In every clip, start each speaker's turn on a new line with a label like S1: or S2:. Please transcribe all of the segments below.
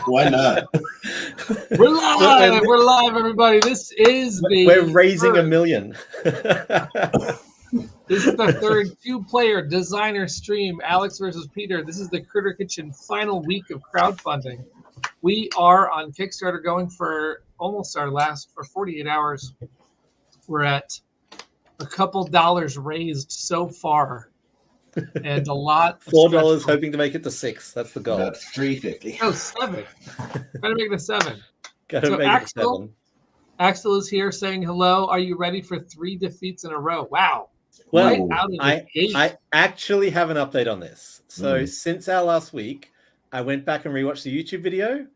S1: Why not?
S2: We're live. We're live, everybody. This is
S3: We're raising $1 million.
S2: This is the third two-player designer stream, Alex versus Peter. This is the Critter Kitchen final week of crowdfunding. We are on Kickstarter going for almost our last, for 48 hours. We're at a couple dollars raised so far. And a lot.
S3: $4 hoping to make it to $6. That's the goal.
S1: About $3.50.
S2: Oh, $7. Gotta make it a $7.
S3: Gotta make it a $7.
S2: Axel is here saying hello. Are you ready for 3 defeats in a row? Wow.
S3: Well, I actually have an update on this. So since our last week, I went back and rewatched the YouTube video,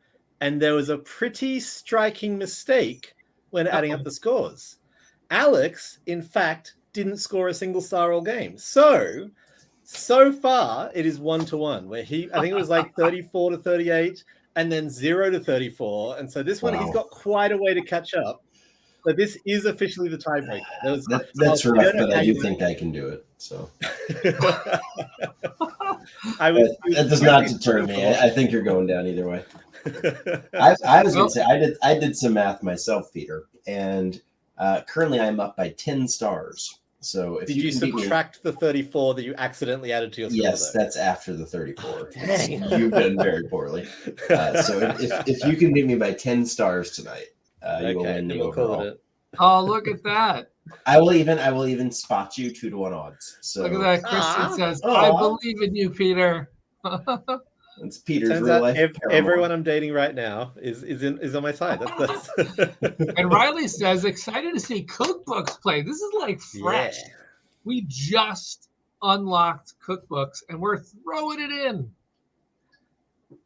S3: and there was a pretty striking mistake when adding up the scores. Alex, in fact, didn't score a single star all game. So far, it is 1-1, where I think it was like 34 to 38, and then 0 to 34. And so this one, he's got quite a way to catch up. But this is officially the tiebreaker.
S1: That's rough, but I do think I can do it. So that does not deter me. I think you're going down either way. I was going to say I did some math myself, Peter, and currently I'm up by 10 stars. So if
S3: did you subtract the 34 that you accidentally added to your score?
S1: Yes, that's after the 34.
S3: Dang.
S1: You've done very poorly. So if you can beat me by 10 stars tonight, you will win the overall.
S2: Oh, look at that!
S1: I will even spot you 2-1 odds. So
S2: look at that. Christian says, "I believe in you, Peter."
S1: It's Peter's
S3: Turns
S1: real
S3: out
S1: life.
S3: Everyone I'm dating right now is on my side. That's...
S2: And Riley says, excited to see cookbooks play. This is like fresh. Yeah. We just unlocked cookbooks and we're throwing it in.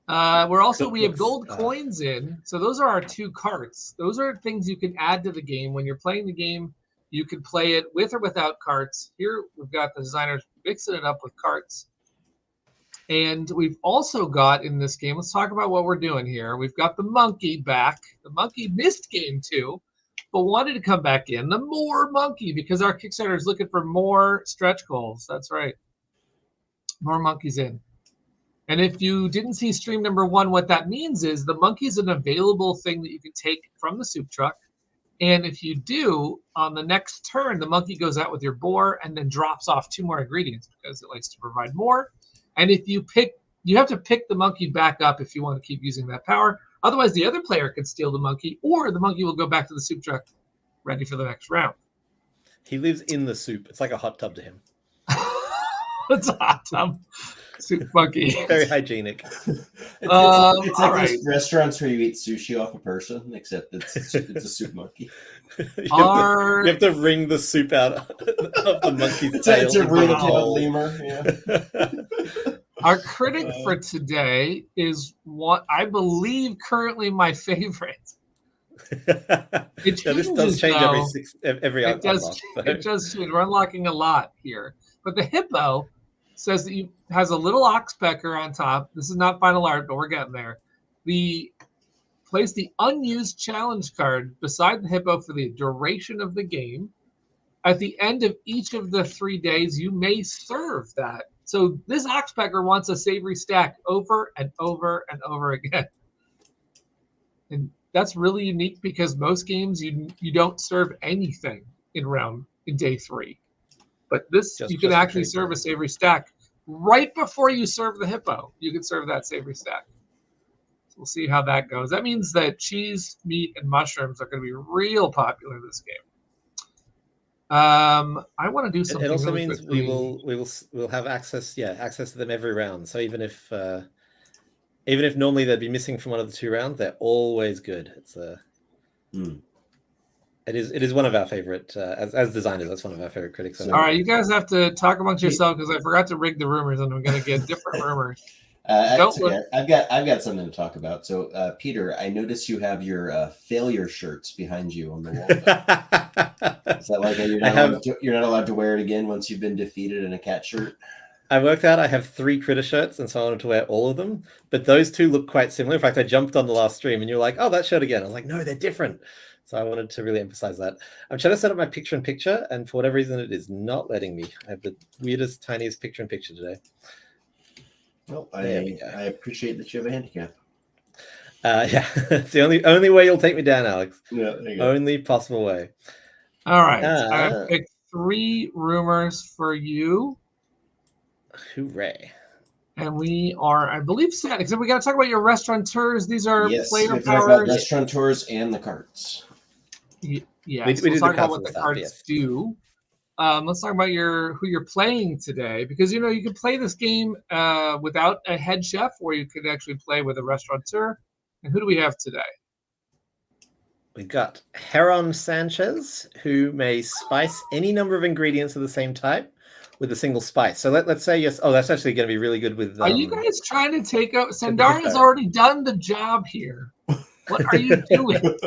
S2: We have gold coins in. So those are our 2 carts. Those are things you can add to the game. When you're playing the game, you can play it with or without carts. Here we've got the designers mixing it up with carts. And we've also got in this game, let's talk about what we're doing here. We've got the monkey back. The monkey missed game 2, but wanted to come back in. The more monkey, because our Kickstarter is looking for more stretch goals. That's right. More monkeys in. And if you didn't see stream number 1, what that means is the monkey is an available thing that you can take from the soup truck. And if you do, on the next turn, the monkey goes out with your boar and then drops off 2 more ingredients because it likes to provide more. And if you have to pick the monkey back up if you want to keep using that power. Otherwise, the other player can steal the monkey, or the monkey will go back to the soup truck ready for the next round.
S3: He lives in the soup. It's like a hot tub to him.
S2: It's a hot tub. Soup monkey.
S3: Very hygienic.
S1: It's like those restaurants where you eat sushi off a person, except it's a soup monkey.
S3: You have to wring the soup out of the monkey's tail.
S1: It's a real lemur. Yeah.
S2: Our critic for today is what I believe currently my favorite. This does change every
S3: it
S2: does change. We're unlocking a lot here. But the hippo says that has a little oxpecker on top. This is not final art, but we're getting there. Place the unused challenge card beside the hippo for the duration of the game. At the end of each of the 3 days, you may serve that. So this oxpecker wants a savory stack over and over and over again. And that's really unique because most games you don't serve anything in day 3. But this, you can actually serve a savory stack right before you serve the hippo. You can serve that savory stack. So we'll see how that goes. That means that cheese, meat, and mushrooms are going to be real popular in this game. I want to do something.
S3: It also means we'll have access to them every round. So even if normally they'd be missing from one of the 2 rounds, they're always good. It's It is one of our favorite as designers. That's one of our favorite critics.
S2: All right, you guys have to talk amongst yourselves because I forgot to rig the rumors, and I'm going to get different rumors.
S1: Okay. I've got something to talk about. So, Peter, I noticed you have your failure shirts behind you on the wall. Is that like you're not allowed to wear it again once you've been defeated in a cat shirt?
S3: I worked out I have 3 critter shirts, and so I wanted to wear all of them. But those 2 look quite similar. In fact, I jumped on the last stream, and you're like, "Oh, that shirt again." I was like, "No, they're different." So I wanted to really emphasize that. I'm trying to set up my picture-in-picture, and for whatever reason, it is not letting me. I have the weirdest, tiniest picture-in-picture today.
S1: Well, I appreciate that you have a handicap.
S3: Yeah, it's the only way you'll take me down, Alex.
S1: Yeah, there you go.
S3: Only possible way.
S2: All right. I picked 3 rumors for you.
S3: Hooray.
S2: And we are, I believe, set. Except we got to talk about your restaurateurs. These are player
S1: we
S2: powers.
S1: About restaurateurs and the carts.
S2: Yes, we'll talk about what the carts do. Let's talk about who you're playing today, because you can play this game without a head chef, or you could actually play with a restaurateur. And who do we have today?
S3: We've got Heron Sanchez, who may spice any number of ingredients of the same type with a single spice. So let's say yes. Oh, that's actually going to be really good with.
S2: Are you guys trying to take out? Sandara's already done the job here. What are you doing?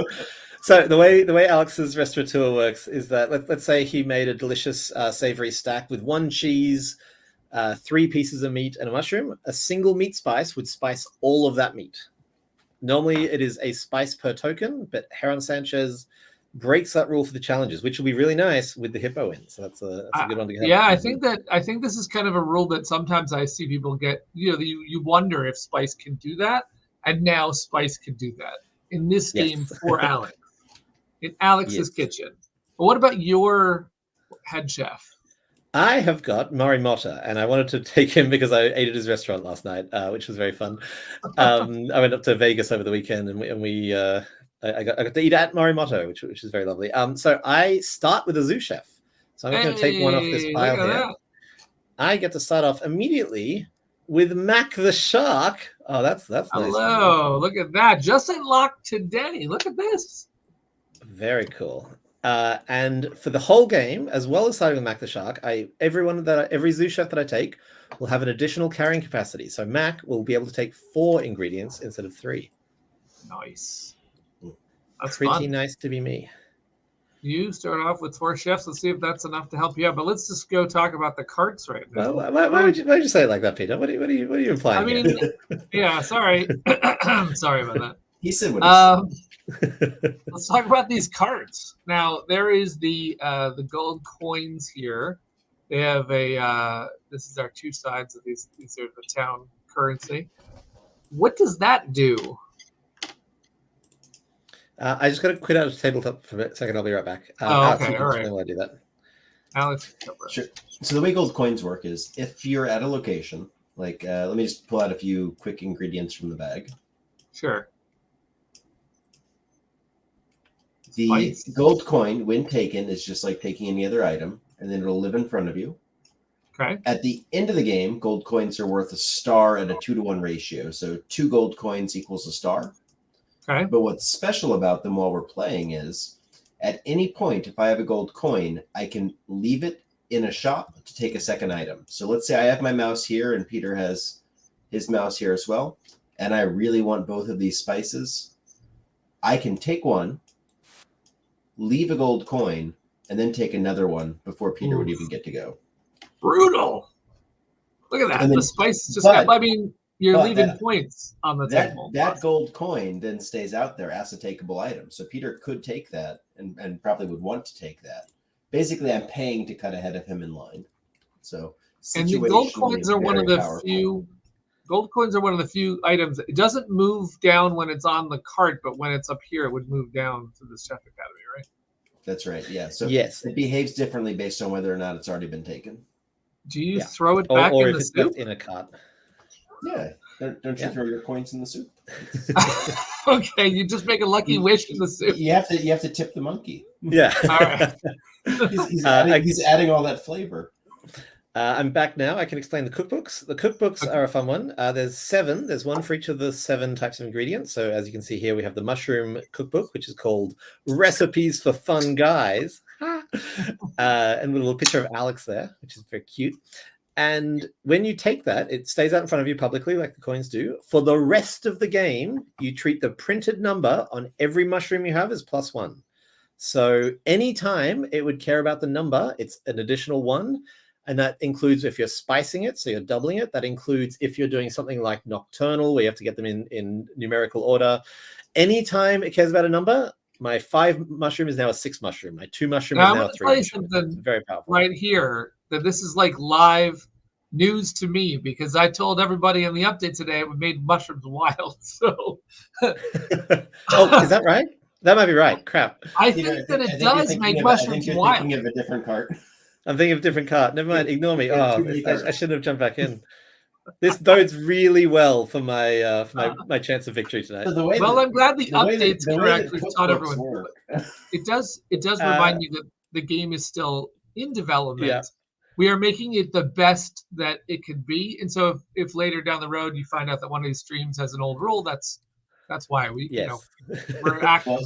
S3: So the way Alex's restaurateur works is that let's say he made a delicious savory stack with 1 cheese, 3 pieces of meat, and a mushroom. A single meat spice would spice all of that meat. Normally, it is a spice per token, but Heron Sanchez breaks that rule for the challenges, which will be really nice with the hippo in. So that's a good one to have.
S2: Yeah, I think this is kind of a rule that sometimes I see people get. You wonder if Spice can do that, and now Spice can do that in this game for Alex, in Alex's kitchen. But what about your head chef?
S3: I have got Morimoto, and I wanted to take him because I ate at his restaurant last night, which was very fun. I went up to Vegas over the weekend, and I got to eat at Morimoto, which is very lovely. So I start with a sous chef. So I'm going to take one off this pile here. That. I get to start off immediately with Mac the Shark. Oh, that's nice.
S2: Hello, look at that. Just unlocked today. Look at this.
S3: Very cool. And for the whole game, as well as starting with Mac the Shark, every sous chef that I take will have an additional carrying capacity. So Mac will be able to take 4 ingredients instead of 3.
S2: Nice. That's
S3: pretty
S2: fun.
S3: Nice to be me.
S2: You start off with 4 chefs. Let's see if that's enough to help you out. But let's just go talk about the carts right now.
S3: Well, why would you say it like that, Peter? What are you implying?
S2: I mean, yeah. Sorry, sorry about that.
S1: He said what he
S2: said. Let's talk about these carts. Now there is the gold coins here. They have this is our 2 sides of these. These are the town currency. What does that do?
S3: I just got to quit out of tabletop for a second. I'll be right back.
S2: Okay, all right.
S3: While I do that.
S2: Alex,
S1: sure. So the way gold coins work is if you're at a location, like let me just pull out a few quick ingredients from the bag.
S2: Sure.
S1: The gold coin, when taken, is just like taking any other item, and then it'll live in front of you.
S2: Okay.
S1: At the end of the game, gold coins are worth a star at a 2-to-1 ratio. So 2 gold coins equals a star.
S2: Okay.
S1: But what's special about them while we're playing is, at any point, if I have a gold coin, I can leave it in a shop to take a second item. So let's say I have my mouse here, and Peter has his mouse here as well, and I really want both of these spices. I can take one, leave a gold coin, and then take another one before Peter would even get to go.
S2: Brutal. Look at that. And the spice just got, I mean, you're leaving points on the table.
S1: That gold coin then stays out there as a takeable item. So Peter could take that and probably would want to take that. Basically, I'm paying to cut ahead of him in line. So
S2: and the gold coins are one of the few. Gold coins are one of the few items. It doesn't move down when it's on the cart, but when it's up here, it would move down to the Chef Academy, right?
S1: That's right. Yeah. So
S3: yes,
S1: it behaves differently based on whether or not it's already been taken.
S2: Do you throw it back
S3: or
S2: in
S3: if
S2: the
S3: it's
S2: soup?
S3: Left in a cart?
S1: Yeah. Don't you throw your coins in the soup?
S2: Okay, you just make a lucky wish in the soup.
S1: You have to tip the monkey.
S3: Yeah.
S2: All right.
S1: he's adding all that flavor.
S3: I'm back now. I can explain the cookbooks. The cookbooks are a fun one. There's 7. There's one for each of the 7 types of ingredients. So as you can see here, we have the mushroom cookbook, which is called Recipes for Fun Guys. And with a little picture of Alex there, which is very cute. And when you take that, it stays out in front of you publicly like the coins do. For the rest of the game, you treat the printed number on every mushroom you have as +1. So anytime it would care about the number, it's an additional 1. And that includes if you're spicing it, so you're doubling it. That includes if you're doing something like nocturnal, where you have to get them in numerical order. Anytime it cares about a number, my 5 mushroom is now a 6 mushroom. My 2 mushroom is now a 3 mushroom. It's very powerful.
S2: Right here, that this is like live. news to me because I told everybody in the update today we made mushrooms wild. So,
S3: oh, is that right? That might be right. Crap.
S2: I think that it does make mushrooms wild.
S1: I think you're thinking of a different cart.
S3: I'm thinking of a different cart. Never mind. Ignore me. Oh, I shouldn't have jumped back in. This bodes really well for my chance of victory tonight.
S1: So
S2: I'm glad the update's correct. We've taught everyone. It does remind you that the game is still in development.
S3: Yeah.
S2: We are making it the best that it could be, and so if later down the road you find out that one of these streams has an old rule, that's why we we're acting.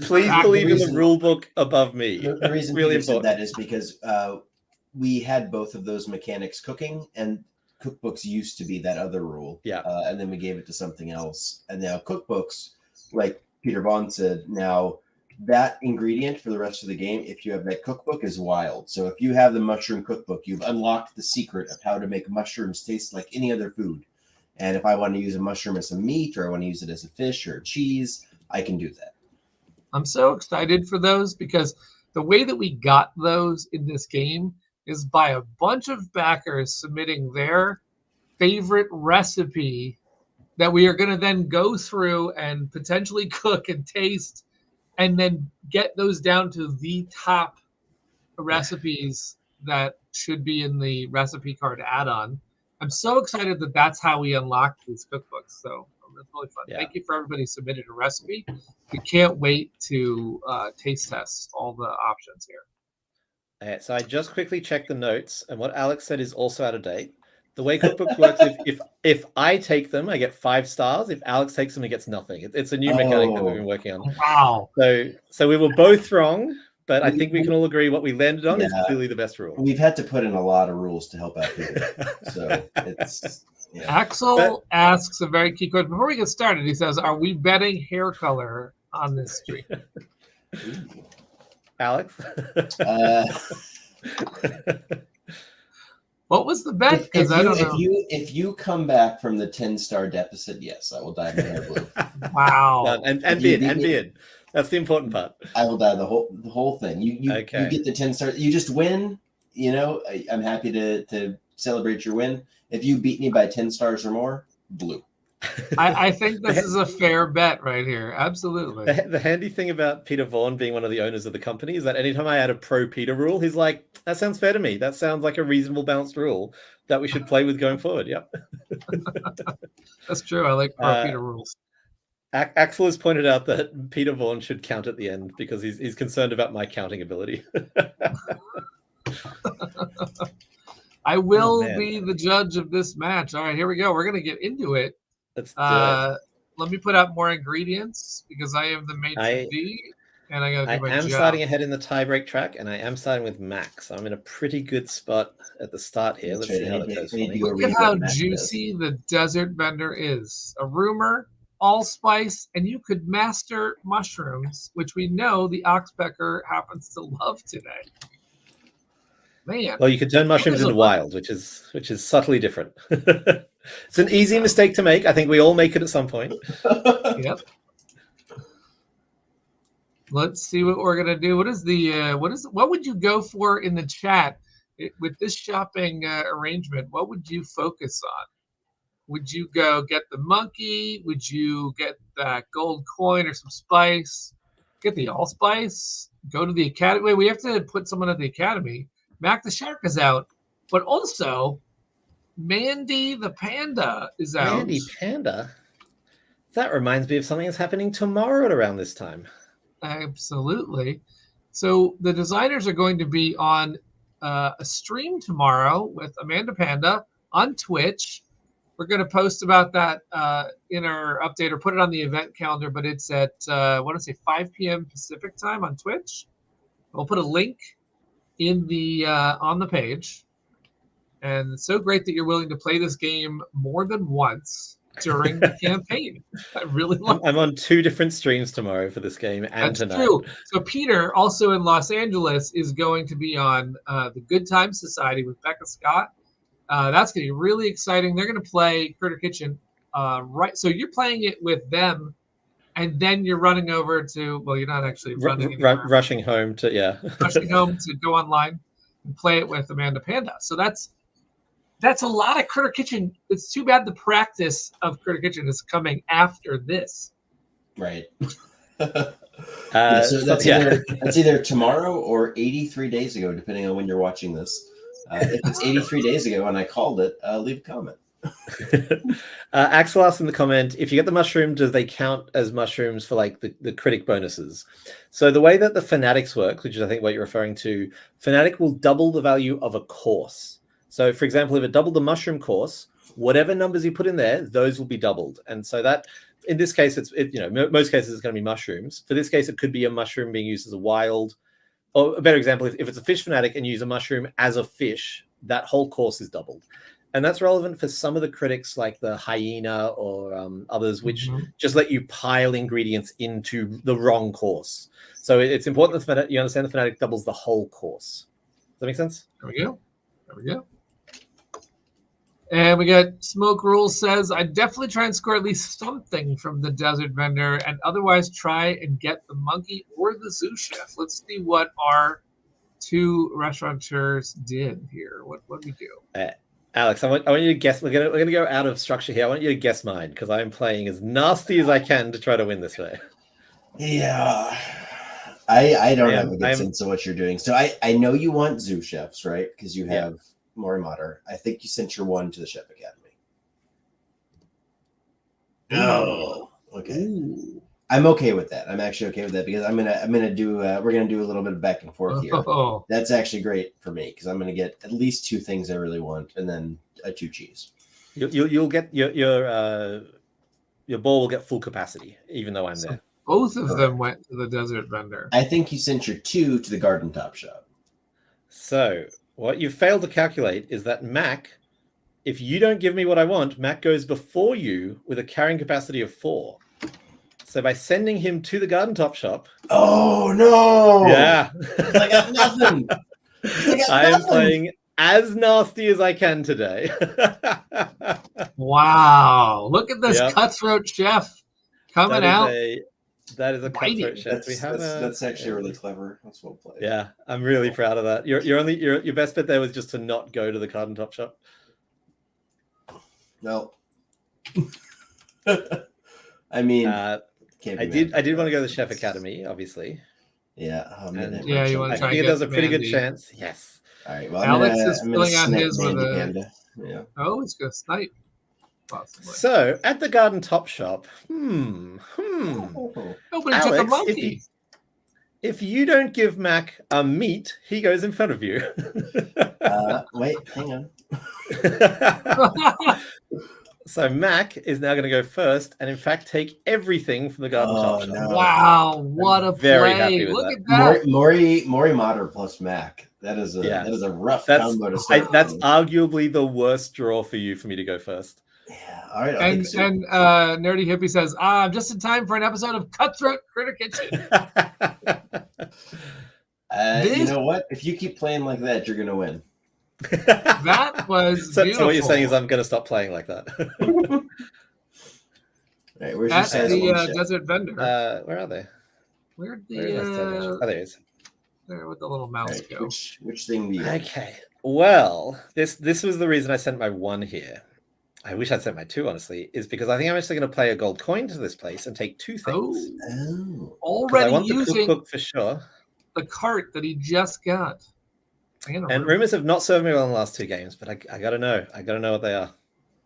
S3: Please believe in the rule book above me.
S1: The reason really important that is because we had both of those mechanics cooking, and cookbooks used to be that other rule.
S3: Yeah.
S1: And then we gave it to something else. And now cookbooks, like Peter Vaughn said, now that ingredient for the rest of the game, if you have that cookbook, is wild. So if you have the mushroom cookbook, you've unlocked the secret of how to make mushrooms taste like any other food. And if I want to use a mushroom as a meat, or I want to use it as a fish or a cheese, I can do that.
S2: I'm so excited for those because the way that we got those in this game is by a bunch of backers submitting their favorite recipe that we are going to then go through and potentially cook and taste and then get those down to the top recipes that should be in the recipe card add-on. I'm so excited that that's how we unlock these cookbooks. So it's really fun. Yeah. Thank you for everybody who submitted a recipe. We can't wait to taste test all the options here.
S3: So I just quickly checked the notes, and what Alex said is also out of date. The way cookbooks works, if I take them, I get 5 stars. If Alex takes them, he gets nothing. It's a new mechanic that we've been working on.
S2: Wow.
S3: So we were both wrong, but I think we can all agree what we landed on is clearly the best rule.
S1: We've had to put in a lot of rules to help out people. So it's
S2: Axel asks a very key question. Before we get started, he says, are we betting hair color on this stream?
S3: Alex?
S2: What was the bet? Because I don't know.
S1: If you come back from the 10-star deficit, yes, I will dye my hair blue.
S2: Wow.
S3: And beard. That's the important part.
S1: I will dye the whole thing. You get the 10 stars. You just win. You know, I'm happy to celebrate your win. If you beat me by 10 stars or more, blue.
S2: I think this is a fair bet right here. Absolutely.
S3: The handy thing about Peter Vaughn being one of the owners of the company is that anytime I add a pro Peter rule, he's like, that sounds fair to me. That sounds like a reasonable balanced rule that we should play with going forward. Yep.
S2: That's true. I like pro Peter rules.
S3: Axel has pointed out that Peter Vaughn should count at the end because he's concerned about my counting ability.
S2: I will be the judge of this match. All right, here we go. We're going to get into it.
S3: Let's do it.
S2: Let me put out more ingredients because I am the maitre d', and I got to do my job. I am
S3: starting ahead in the tiebreak track, and I am starting with Max. I'm in a pretty good spot at the start here. Let's see how that goes for me.
S2: Look at how juicy the desert vendor is. A rumor, allspice, and you could master mushrooms, which we know the oxpecker happens to love today. Man.
S3: Well, you could turn mushrooms into wild, which is subtly different. It's an easy mistake to make. I think we all make it at some point.
S2: Yep. Let's see what we're gonna do. What would you go for in the chat with this shopping arrangement? What would you focus on? Would you go get the monkey? Would you get that gold coin or some spice? Get the allspice? Go to the academy? Wait, we have to put someone at the academy. Mac the Shark is out, but also Mandy the Panda is out.
S3: Mandy Panda? That reminds me of something that's happening tomorrow at around this time.
S2: Absolutely. So the designers are going to be on a stream tomorrow with Amanda Panda on Twitch. We're going to post about that in our update or put it on the event calendar, but it's at, 5 p.m. Pacific time on Twitch. We'll put a link in the on the page. And it's so great that you're willing to play this game more than once during the campaign. I really love it.
S3: I'm on 2 different streams tomorrow for this game and tonight.
S2: That's true. So Peter, also in Los Angeles, is going to be on the Good Times Society with Becca Scott. That's going to be really exciting. They're going to play Critter Kitchen. Right. So you're playing it with them, and then you're running over to, well, you're not actually running
S3: rushing home to
S2: rushing home to go online and play it with Amanda Panda. So that's That's a lot of Critter Kitchen. It's too bad the practice of Critter Kitchen is coming after this.
S1: Right. So that's either tomorrow or 83 days ago, depending on when you're watching this. If it's 83 days ago and I called it, leave a comment.
S3: Axel asked in the comment, if you get the mushroom, does they count as mushrooms for like the critic bonuses? So the way that the fanatics work, which is I think what you're referring to, fanatic will double the value of a course. So for example, if it doubled the mushroom course, whatever numbers you put in there, those will be doubled. And so that in this case, most cases it's going to be mushrooms. For this case, it could be a mushroom being used as a wild. Or a better example, if it's a fish fanatic and you use a mushroom as a fish, that whole course is doubled. And that's relevant for some of the critics like the hyena or others, which just let you pile ingredients into the wrong course. So it's important that you understand the fanatic doubles the whole course. Does that make sense?
S2: There we go. And we got Smoke Rules says, I definitely try and score at least something from the desert vendor and otherwise try and get the monkey or the sous chef. Let's see what our two restaurateurs did here. What we do?
S3: Alex, I want you to guess. We're gonna go out of structure here. I want you to guess mine because I'm playing as nasty as I can to try to win this way.
S1: Yeah. I don't have a good sense of what you're doing. So I know you want zoo chefs, right? Because you have Mori Mater. I think you sent your one to the Chef Academy. Oh, okay. Ooh. I'm okay with that. I'm actually okay with that because we're gonna do a little bit of back and forth here. Oh. That's actually great for me because I'm gonna get at least two things I really want and then a 2 cheese.
S3: You'll get your ball will get full capacity even though I'm there.
S2: Both of them went to the desert vendor.
S1: I think you sent your 2 to the garden top shop.
S3: So what you failed to calculate is that Mac, if you don't give me what I want, Mac goes before you with a carrying capacity of 4. So by sending him to the garden top shop.
S1: Oh no!
S3: Yeah,
S1: I got nothing.
S3: I am playing as nasty as I can today.
S2: Wow! Look at this cutthroat chef coming out.
S3: That is a cutthroat chef.
S1: That's actually really clever. That's well played.
S3: Yeah, I'm really proud of that. Your best bet there was just to not go to the garden top shop.
S1: No. I mean,
S3: I did want to go to the Chef Academy, obviously.
S1: Yeah.
S2: You want to try?
S3: I think there was a pretty good chance. Yes.
S1: All right. Well,
S2: Alex is filling out his with a.
S1: Panda. Yeah.
S2: Oh, it's gonna snipe. Possibly.
S3: So at the garden top shop,
S2: Oh, but
S3: Alex,
S2: took a monkey.
S3: If you don't give Mac a meat, he goes in front of you.
S1: Wait, hang on.
S3: So Mac is now going to go first, and in fact take everything from the garden top shop.
S2: No. Wow, what a
S3: very
S2: play!
S3: Happy with
S2: Look
S3: that.
S2: at that.
S1: Mori Mater plus Mac. That is a rough combo to start.
S3: That's arguably the worst draw for you for me to go first.
S1: Yeah. All right.
S2: And Nerdy Hippie says, I'm just in time for an episode of Cutthroat Critter Kitchen.
S1: You know what? If you keep playing like that, you're gonna win.
S2: That was
S3: so
S2: beautiful.
S3: So what you're saying is I'm going to stop playing like that.
S1: All right, where's your size
S2: the desert vendor?
S3: Where are they?
S2: Where'd
S3: oh, there it is.
S2: There with the little mouse go.
S1: Which thing do you?
S3: Okay. Well, this was the reason I sent my 1 here. I wish I'd sent my 2, honestly, is because I think I'm actually going to play a gold coin to this place and take 2 things.
S1: Oh.
S2: Already
S3: I want
S2: using
S3: the cookbook for sure.
S2: The cart that he just got.
S3: And rumors have not served me well in the last 2 games, but I gotta know. I gotta know what they are.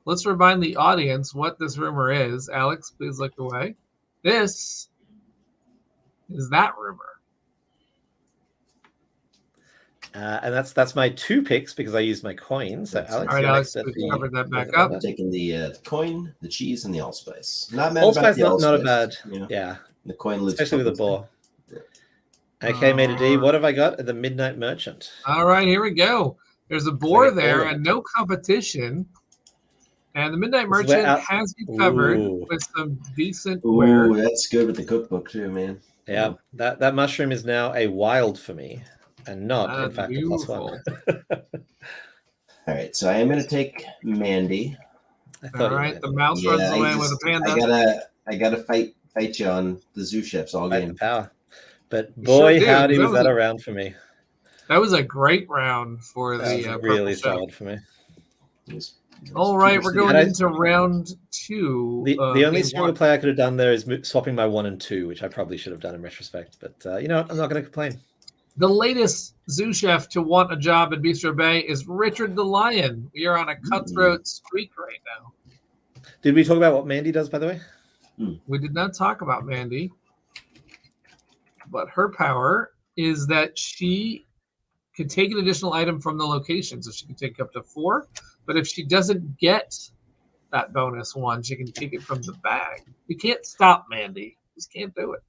S2: Let's remind the audience what this rumor is. Alex, please look away. This is that rumor.
S3: And that's my 2 picks because I used my coin. So Alex,
S2: all right, Alex, we covered that back up.
S1: I'm taking the coin, the cheese, and the allspice. Not mad
S3: allspice,
S1: about the allspice.
S3: Not a bad.
S1: You know?
S3: Yeah.
S1: The coin lives,
S3: especially with the boar. Okay, made a D. What have I got? The Midnight Merchant.
S2: All right, here we go. There's a boar there and no competition. And the Midnight Merchant has you covered with some decent wear.
S1: Ooh, that's good with the cookbook too, man.
S3: Yeah, that mushroom is now a wild for me and not, in fact,
S2: beautiful.
S3: a +1.
S1: All right, so I am going to take Mandy.
S2: All right, the mouse runs away with a panda.
S1: I gotta fight you on the zoo chefs all game.
S3: Power. But boy, howdy, was that a round for me.
S2: That was a great round for the
S3: really solid for me.
S2: All right, we're going into round 2.
S3: The only single play I could have done there is swapping my 1 and 2, which I probably should have done in retrospect. But you know what? I'm not going to complain.
S2: The latest zoo chef to want a job at Bistro Bay is Richard the Lion. We are on a cutthroat streak right now.
S3: Did we talk about what Mandy does, by the way?
S2: We did not talk about Mandy, but her power is that she can take an additional item from the location, so she can take up to 4. But if she doesn't get that bonus 1, she can take it from the bag. You can't stop Mandy. You just can't do it.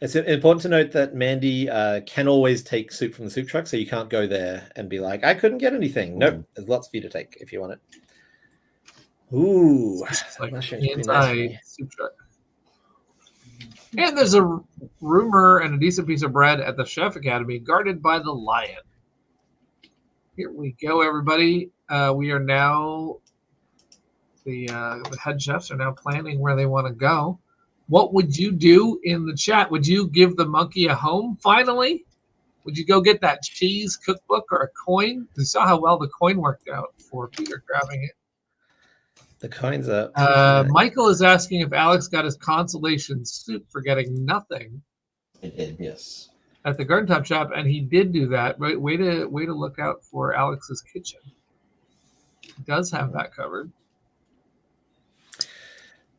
S3: It's important to note that Mandy can always take soup from the soup truck, so you can't go there and be like, I couldn't get anything. Nope, there's lots for you to take if you want it. Ooh,
S2: it's like anti-soup truck. And there's a rumor and a decent piece of bread at the Chef Academy, guarded by the lion. Here we go, everybody. We are now the head chefs are now planning where they want to go. What would you do in the chat? Would you give the monkey a home finally? Would you go get that cheese cookbook or a coin? You saw how well the coin worked out for Peter grabbing it.
S3: The coins are.
S2: Michael is asking if Alex got his consolation soup for getting nothing.
S1: It did, yes.
S2: At the Garden Top shop, and he did do that. Right, way to look out for Alex's kitchen. He does have that covered.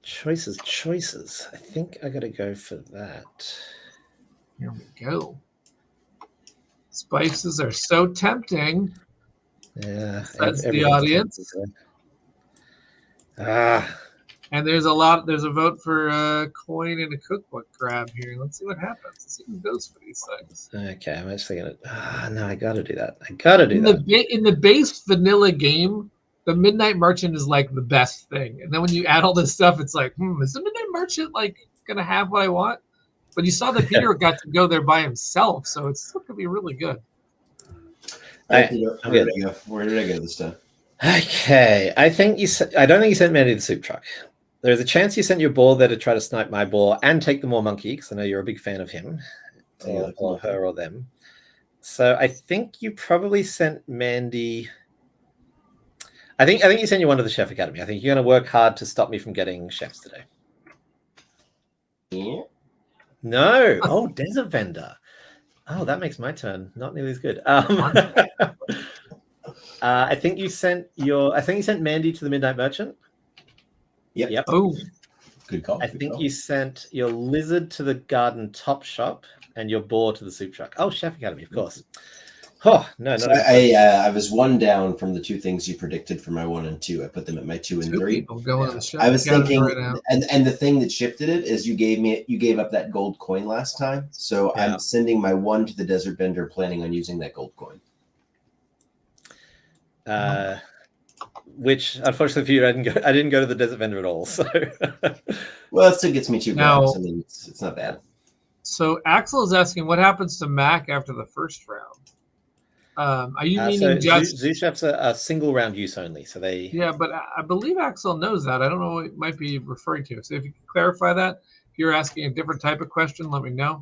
S3: Choices. I think I got to go for that.
S2: Here we go. Spices are so tempting.
S3: Yeah,
S2: that's the audience. And there's a vote for a coin and a cookbook grab here. Let's see what happens. Let's see who goes for these things.
S3: Okay, I'm actually gonna. No, I gotta do that.
S2: In the base vanilla game, the Midnight Merchant is like the best thing. And then when you add all this stuff, it's like, is the Midnight Merchant like gonna have what I want? But you saw that Peter got to go there by himself, so it's still gonna be really good.
S1: Where did I go this time?
S3: Okay, I don't think you sent Mandy the soup truck. There's a chance you sent your boar there to try to snipe my boar and take the more monkey, because I know you're a big fan of him, or her, or them. So I think you probably sent Mandy. I think you sent you one to the Chef Academy. I think you're going to work hard to stop me from getting chefs today.
S1: Yeah.
S3: No. Oh, desert vendor. Oh, that makes my turn not nearly as good. I think you sent Mandy to the Midnight Merchant.
S1: Yep.
S2: Oh,
S1: good call.
S3: I think you sent your lizard to the Garden Top shop and your boar to the soup truck. Oh, Chef Academy, of course. Oh no,
S1: so I was 1 down from the 2 things you predicted for my 1 and 2. I put them at my 2 and 3. I was thinking, and the thing that shifted it is you gave up that gold coin last time. So I'm sending my 1 to the desert vendor, planning on using that gold coin.
S3: Which unfortunately for you, I didn't go to the desert vendor at all. So
S1: well, it still gets me 2 grams. I mean, it's not bad.
S2: So Axel is asking what happens to Mac after the first round. Are you meaning just
S3: zoo chefs are a single round use only? So they
S2: but I believe Axel knows that. I don't know what it might be referring to. So if you can clarify that, if you're asking a different type of question, let me know.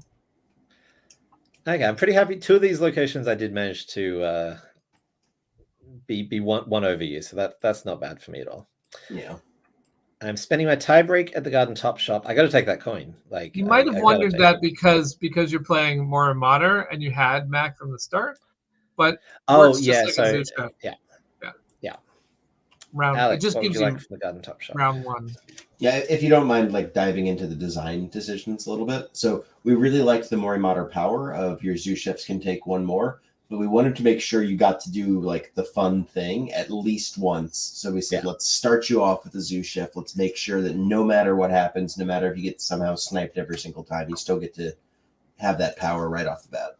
S3: Okay, I'm pretty happy. 2 of these locations I did manage to be one over you, so that's not bad for me at all.
S1: Yeah.
S3: I'm spending my tie break at the Garden Top shop. I got to take that coin. Like
S2: you might have wondered that because you're playing more Mater and you had Mac from the start. But
S3: yeah.
S2: Round.
S3: Alex,
S2: it just gives you
S3: from the Garden Top shop.
S2: Round 1.
S1: Yeah, if you don't mind, like diving into the design decisions a little bit. So we really liked the Morimater power of your zoo chefs can take 1 more, but we wanted to make sure you got to do like the fun thing at least once. So we said, let's start you off with a zoo chef. Let's make sure that no matter what happens, no matter if you get somehow sniped every single time, you still get to have that power right off the bat.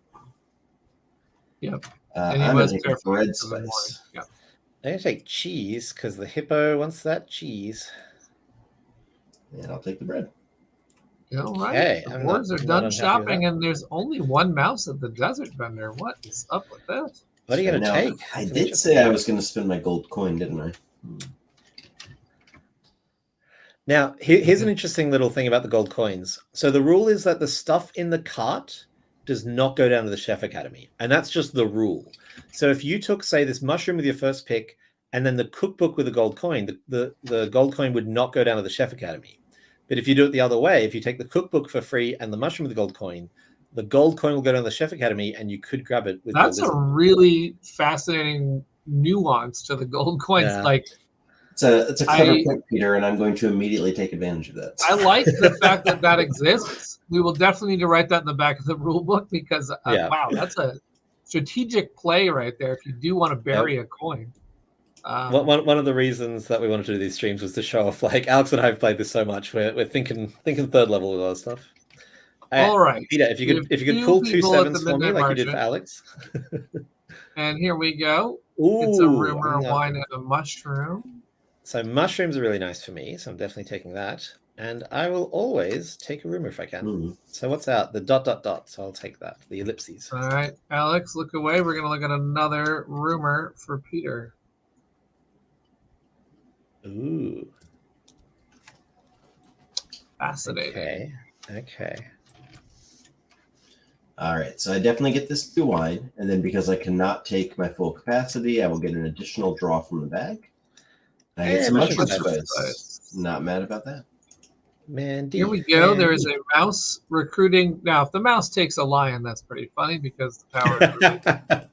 S2: Yep.
S1: I'm going to take bread spice.
S2: Yeah.
S3: I'm going to take cheese because the hippo wants that cheese.
S1: And I'll take the bread.
S2: All right.
S3: Okay,
S2: the boards are done shopping, and there's only 1 mouse at the desert vendor. What is up with that?
S3: What are you going to take?
S1: I did say I was going to spend my gold coin, didn't I?
S3: Now, here's an interesting little thing about the gold coins. So the rule is that the stuff in the cart does not go down to the Chef Academy. And that's just the rule. So if you took, say, this mushroom with your first pick and then the cookbook with a gold coin, the gold coin would not go down to the Chef Academy. But if you do it the other way, if you take the cookbook for free and the mushroom with the gold coin will go down to the Chef Academy, and you could grab it with.
S2: That's a really fascinating nuance to the gold coins.
S3: Yeah.
S2: Like,
S1: it's a clever point, Peter, and I'm going to immediately take advantage of that.
S2: I like the fact that exists. We will definitely need to write that in the back of the rule book because wow, that's a strategic play right there. If you do want to bury a coin.
S3: One of the reasons that we wanted to do these streams was to show off. Like Alex and I have played this so much, we're thinking third level with all this stuff.
S2: All right,
S3: Peter, if you could pull 2 7s for me, like you did for Alex.
S2: And here we go.
S3: Ooh,
S2: it's a rumor, wine, and a mushroom.
S3: So mushrooms are really nice for me, so I'm definitely taking that. And I will always take a rumor if I can. So what's out? The ... So I'll take that. The ellipses.
S2: All right, Alex, look away. We're gonna look at another rumor for Peter.
S3: Ooh.
S2: Fascinating.
S3: Okay.
S1: All right, so I definitely get this to wine, and then because I cannot take my full capacity, I will get an additional draw from the bag. I get some mushroom spice. Not mad about that.
S2: Here we go. There is a mouse recruiting. Now, if the mouse takes a lion, that's pretty funny because the power.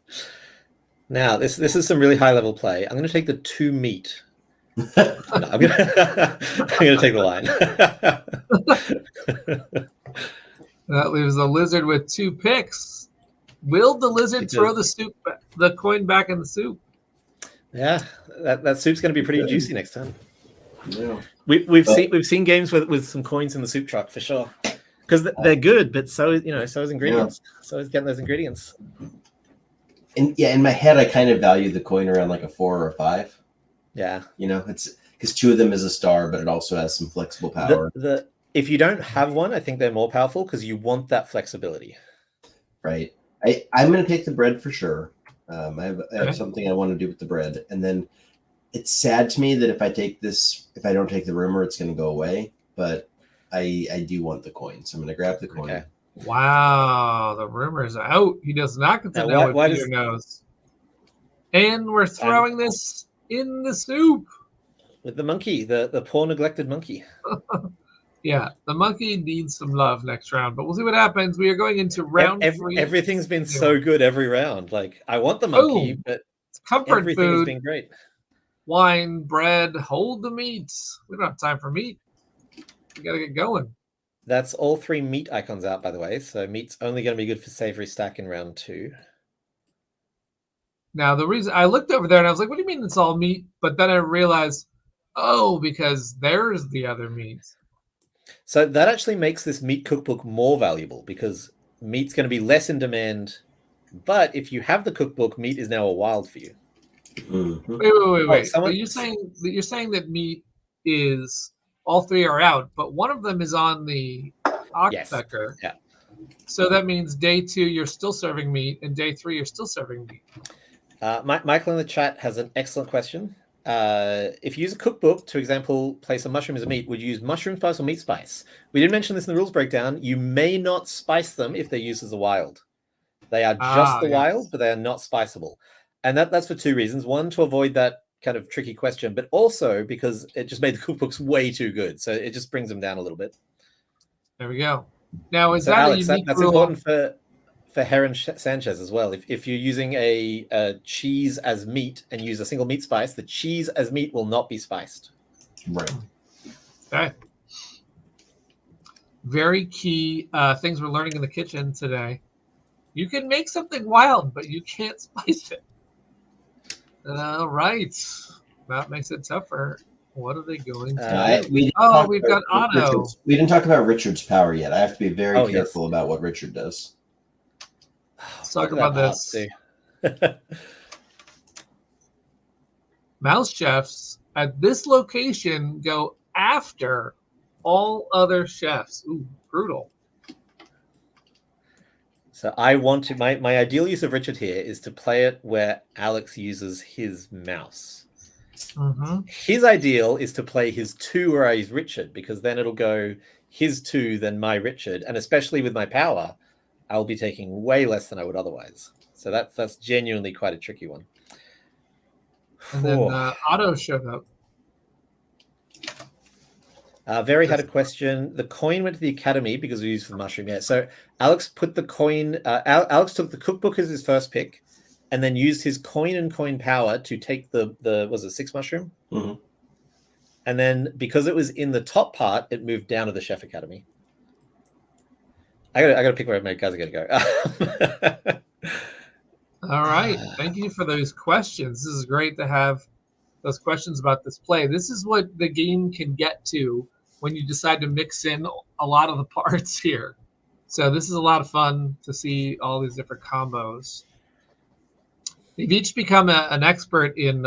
S3: Now, this is some really high level play. I'm going to take the 2 meat. No, I'm going to take the lion.
S2: That leaves the lizard with 2 picks. Will the lizard throw the coin back in the soup?
S3: Yeah, that soup's going to be pretty juicy next time.
S1: Yeah.
S3: We've seen games with some coins in the soup truck for sure, because they're good. But so is ingredients. Yeah. So is getting those ingredients.
S1: And in my head, I kind of value the coin around like a 4 or a 5.
S3: Yeah,
S1: it's because 2 of them is a star, but it also has some flexible power.
S3: If you don't have one, I think they're more powerful because you want that flexibility.
S1: Right. I'm going to take the bread for sure. I have something I want to do with the bread, and then it's sad to me that if I don't take the rumor, it's going to go away. But I do want the coin, so I'm going to grab the coin.
S3: Okay.
S2: Wow, the rumor's out. He does not get to know what Peter knows. And we're throwing this in the soup.
S3: With the monkey, the poor neglected monkey.
S2: Yeah, the monkey needs some love next round, but we'll see what happens. We are going into round 3.
S3: Everything's been so good every round. Like, I want the monkey, but
S2: it's comfort
S3: everything
S2: food.
S3: has been great.
S2: Wine, bread, hold the meat. We don't have time for meat. We got to get going.
S3: That's all 3 meat icons out, by the way. So meat's only going to be good for savory stack in round 2.
S2: Now, the reason I looked over there and I was like, what do you mean it's all meat? But then I realized, because there's the other meat.
S3: So that actually makes this meat cookbook more valuable because meat's going to be less in demand. But if you have the cookbook, meat is now a wild for you.
S2: Mm-hmm. Wait. So you're saying that meat is all 3 are out, but one of them is on the Oxpecker.
S3: Yeah.
S2: So that means day 2 you're still serving meat, and day 3 you're still serving meat.
S3: Michael in the chat has an excellent question. If you use a cookbook to, example, place a mushroom as a meat, would you use mushroom spice or meat spice? We did mention this in the rules breakdown. You may not spice them if they're used as a wild. They are just wild, but they are not spiceable. And that's for 2 reasons. One, to avoid that kind of tricky question, but also because it just made the cookbooks way too good. So it just brings them down a little bit.
S2: There we go. Now, is that
S3: Alex,
S2: a unique
S3: that's
S2: rule?
S3: important for Heron Sanchez as well. If you're using a cheese as meat and use a single meat spice, the cheese as meat will not be spiced.
S1: Right.
S2: Okay. Very key things we're learning in the kitchen today. You can make something wild, but you can't spice it. All right. That makes it tougher. What are they going to do? We've got Otto.
S1: We didn't talk about Richard's power yet. I have to be very careful about what Richard does.
S2: Let's talk about this. Mouse chefs at this location go after all other chefs. Ooh, brutal.
S3: So I want to, my ideal use of Richard here is to play it where Alex uses his mouse.
S2: Mm-hmm.
S3: His ideal is to play his 2 where I use Richard, because then it'll go his 2, then my Richard. And especially with my power, I'll be taking way less than I would otherwise. So that's genuinely quite a tricky one.
S2: And then Otto showed up.
S3: Very had a question. The coin went to the academy because we used for the mushroom. Yeah. So Alex put the coin. Alex took the cookbook as his first pick, and then used his coin and coin power to take the was it 6 mushroom?
S1: Mm-hmm.
S3: And then because it was in the top part, it moved down to the chef academy. I gotta pick where my guys are gonna go.
S2: All right. Thank you for those questions. This is great to have those questions about this play. This is what the game can get to when you decide to mix in a lot of the parts here. So this is a lot of fun to see all these different combos. They've each become an expert in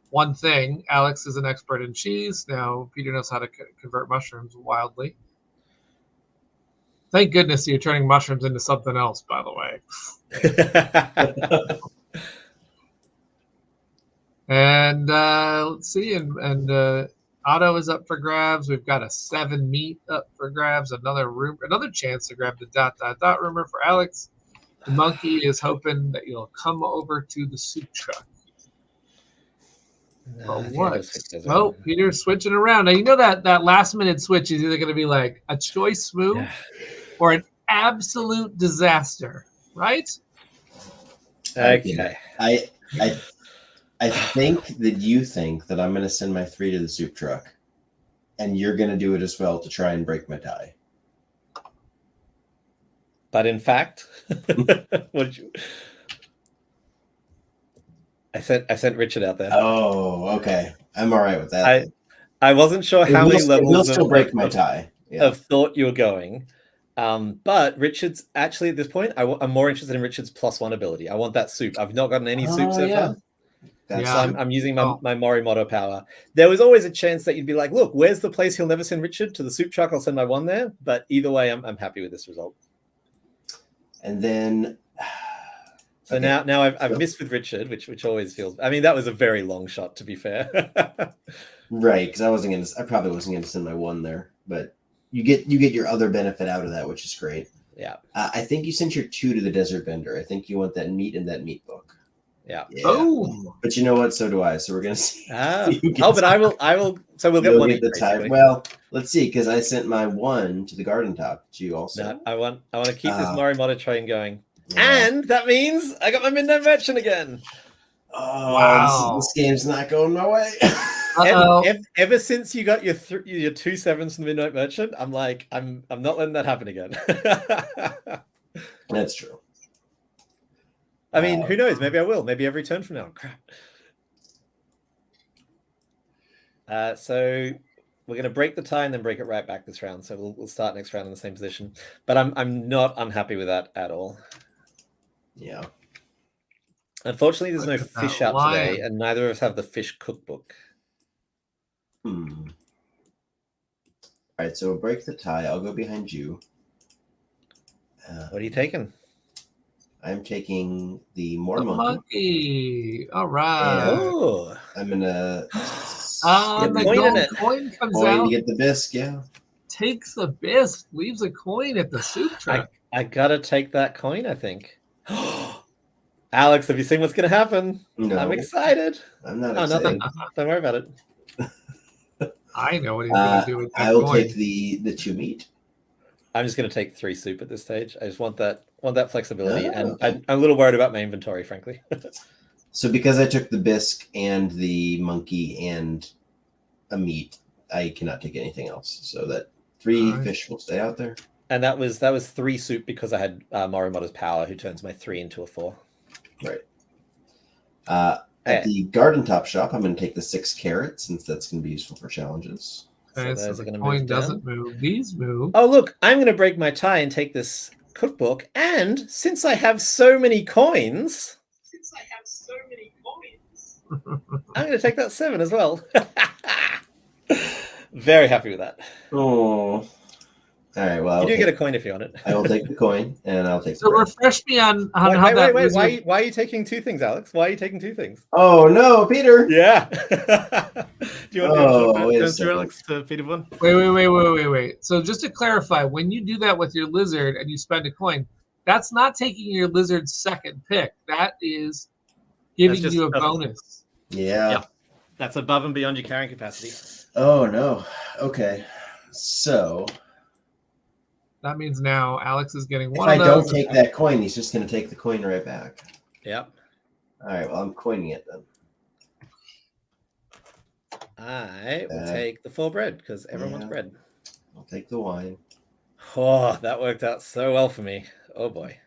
S2: one thing. Alex is an expert in cheese. Now Peter knows how to convert mushrooms wildly. Thank goodness you're turning mushrooms into something else, by the way. And let's see, and Otto is up for grabs. We've got a 7 meat up for grabs. Another chance to grab the ... rumor for Alex. The monkey is hoping that you'll come over to the soup truck.
S3: No,
S2: what? Oh, Peter's switching around. Now, you know that last minute switch is either going to be like a choice move or an absolute disaster, right?
S3: Okay.
S1: I think that you think that I'm going to send my 3 to the soup truck, and you're going to do it as well to try and break my tie.
S3: But in fact, what did you? I sent Richard out there.
S1: Oh, okay. I'm all right with that.
S3: I wasn't sure how many levels
S1: will still break my tie. Yeah.
S3: Of thought you were going. But Richard's actually at this point, I'm more interested in Richard's +1 ability. I want that soup. I've not gotten any soup so far. So I'm using my Morimoto power. There was always a chance that you'd be like, look, where's the place he'll never send Richard? To the soup truck, I'll send my 1 there. But either way, I'm happy with this result.
S1: And then
S3: so now I've missed with Richard, which always feels. I mean, that was a very long shot, to be fair.
S1: Right, because I probably wasn't gonna send my 1 there, but you get your other benefit out of that, which is great.
S3: Yeah.
S1: I think you sent your 2 to the desert vendor. I think you want that meat in that meat book.
S3: Yeah.
S2: Oh.
S1: But you know what? So do I. So we're gonna see.
S3: But I will. So we'll get 1
S1: at the time. Well, let's see, because I sent my 1 to the garden top. Did you also?
S3: No, I want to keep this Morimoto train going, and that means I got my midnight merchant again.
S1: Oh, wow. This game's not going my way.
S3: Ever since you got your 2 7s from the midnight merchant, I'm like, I'm not letting that happen again.
S1: That's true.
S3: I mean, who knows? Maybe I will. Maybe every turn from now. Crap. So we're going to break the tie and then break it right back this round. So we'll start next round in the same position. But I'm not unhappy with that at all.
S1: Yeah.
S3: Unfortunately, there's no fish out today, and neither of us have the fish cookbook.
S1: All right, so we'll break the tie. I'll go behind you.
S3: What are you taking?
S1: I'm taking the monkey.
S2: All right.
S3: Oh.
S1: I'm gonna.
S2: The coin comes out.
S1: To get the bisque, yeah.
S2: Takes the bisque, leaves a coin at the soup truck.
S3: I gotta take that coin, I think. Alex, have you seen what's gonna happen?
S1: No.
S3: I'm excited.
S1: I'm not excited.
S3: Nothing. Don't worry about it.
S2: I know what he's gonna do with that
S1: I will
S2: coin.
S1: take the 2 meat.
S3: I'm just gonna take 3 soup at this stage. I just want that flexibility, and I'm a little worried about my inventory, frankly.
S1: So because I took the bisque and the monkey and a meat, I cannot take anything else. So that 3 fish will stay out there.
S3: And that was 3 soup because I had Morimoto's power, who turns my 3 into a 4.
S1: Right. At the garden top shop, I'm going to take the 6 carrots since that's going to be useful for challenges.
S2: Okay, so the coin doesn't move. These move.
S3: Oh, look, I'm going to break my tie and take this cookbook. And since I have so many coins, I'm going to take that 7 as well. Very happy with that.
S1: Oh. All right, well,
S3: you do get a coin if you want it.
S1: I will take the coin, and I'll take.
S2: So refresh me on how
S3: that.
S2: Wait,
S3: why are you taking 2 things, Alex? Why are you taking 2 things?
S1: Oh no, Peter!
S3: Yeah. Do you want to
S1: answer,
S3: Alex, to Peter one?
S2: Wait. So just to clarify, when you do that with your lizard and you spend a coin, that's not taking your lizard's second pick. That is giving you a bonus.
S1: Yeah.
S3: Yep. That's above and beyond your carrying capacity.
S1: Oh no. Okay. So
S2: that means now Alex is getting
S1: if
S2: one
S1: I
S2: of
S1: don't
S2: those.
S1: take that coin, he's just going to take the coin right back.
S3: Yep.
S1: All right. Well, I'm coining it then.
S3: I will take the 4 bread because everyone wants bread.
S1: I'll take the wine.
S3: Oh, that worked out so well for me. Oh boy.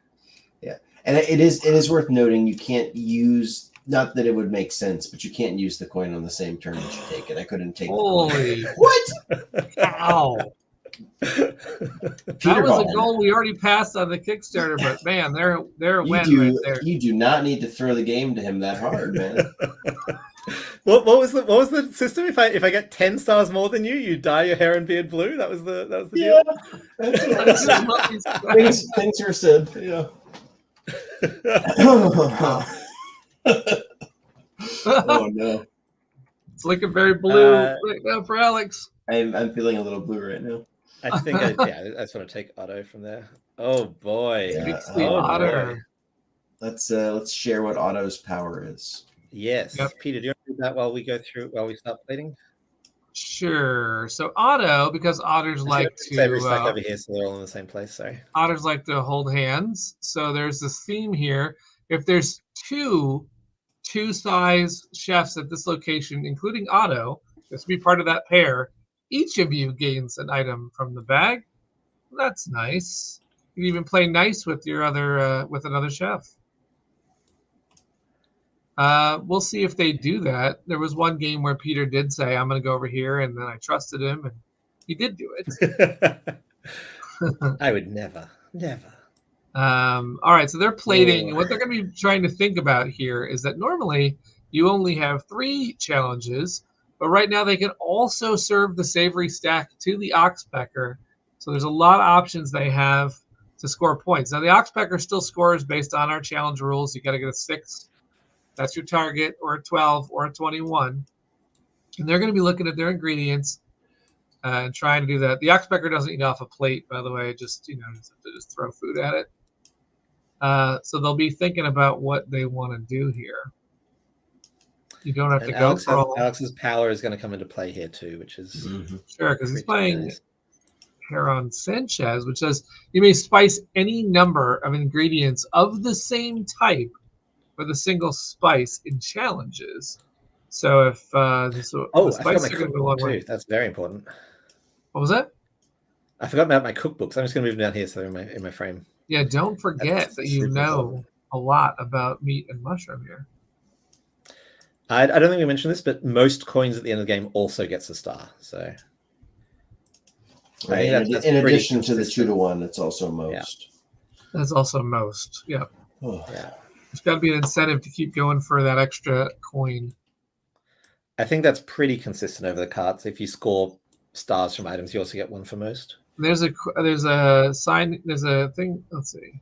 S1: Yeah, and it is worth noting you can't use. Not that it would make sense, but you can't use the coin on the same turn that you take it. I couldn't take
S2: Holy
S1: the coin. What?
S2: Ow. That was a goal we already passed on the Kickstarter, but man, there it went right there.
S1: You do not need to throw the game to him that hard, man.
S3: What was the system? If I get 10 stars more than you, you dye your hair and beard blue. That was the deal.
S1: Things are said. Yeah. Oh no!
S2: It's looking very blue right now for Alex.
S1: I'm feeling a little blue right now.
S3: I think I just want to take Otto from there. Oh boy!
S1: Yeah.
S2: Otto.
S1: Let's share what Otto's power is.
S3: Yes, yep. Peter, do you want to do that while we start plating?
S2: Sure. So Otto, because otters like to
S3: stack over here, so they're all in the same place. Sorry.
S2: Otters like to hold hands. So there's this theme here. If there's two size chefs at this location, including Otto, this will be part of that pair. Each of you gains an item from the bag. That's nice. You can even play nice with your other with another chef. We'll see if they do that. There was one game where Peter did say, I'm going to go over here, and then I trusted him, and he did do it.
S3: I would never.
S2: All right, so they're plating, and what they're going to be trying to think about here is that normally you only have 3 challenges, but right now they can also serve the savory stack to the oxpecker. So there's a lot of options they have to score points. Now, the oxpecker still scores based on our challenge rules. You got to get a 6. That's your target, or a 12, or a 21. And they're going to be looking at their ingredients and trying to do that. The oxpecker doesn't eat off a plate, by the way. Just just throw food at it. So they'll be thinking about what they want to do here. You don't have to go for all.
S3: Alex's power is going to come into play here too, which is
S2: sure, because he's playing Heron Sanchez, which says you may spice any number of ingredients of the same type with a single spice in challenges. So if
S3: I forgot my cookbook too. That's very important.
S2: What was that?
S3: I forgot about my cookbooks. I'm just going to move them down here so they're in my frame.
S2: Yeah, don't forget that you know a lot about meat and mushroom here.
S3: I don't think we mentioned this, but most coins at the end of the game also gets a star. So,
S1: right. In addition to the 2-to-1, it's also most.
S2: Yeah. That's also most. Yeah.
S1: Oh.
S3: Yeah.
S2: There's got to be an incentive to keep going for that extra coin.
S3: I think that's pretty consistent over the cards. If you score stars from items, you also get 1 for most.
S2: There's a sign. There's a thing. Let's see.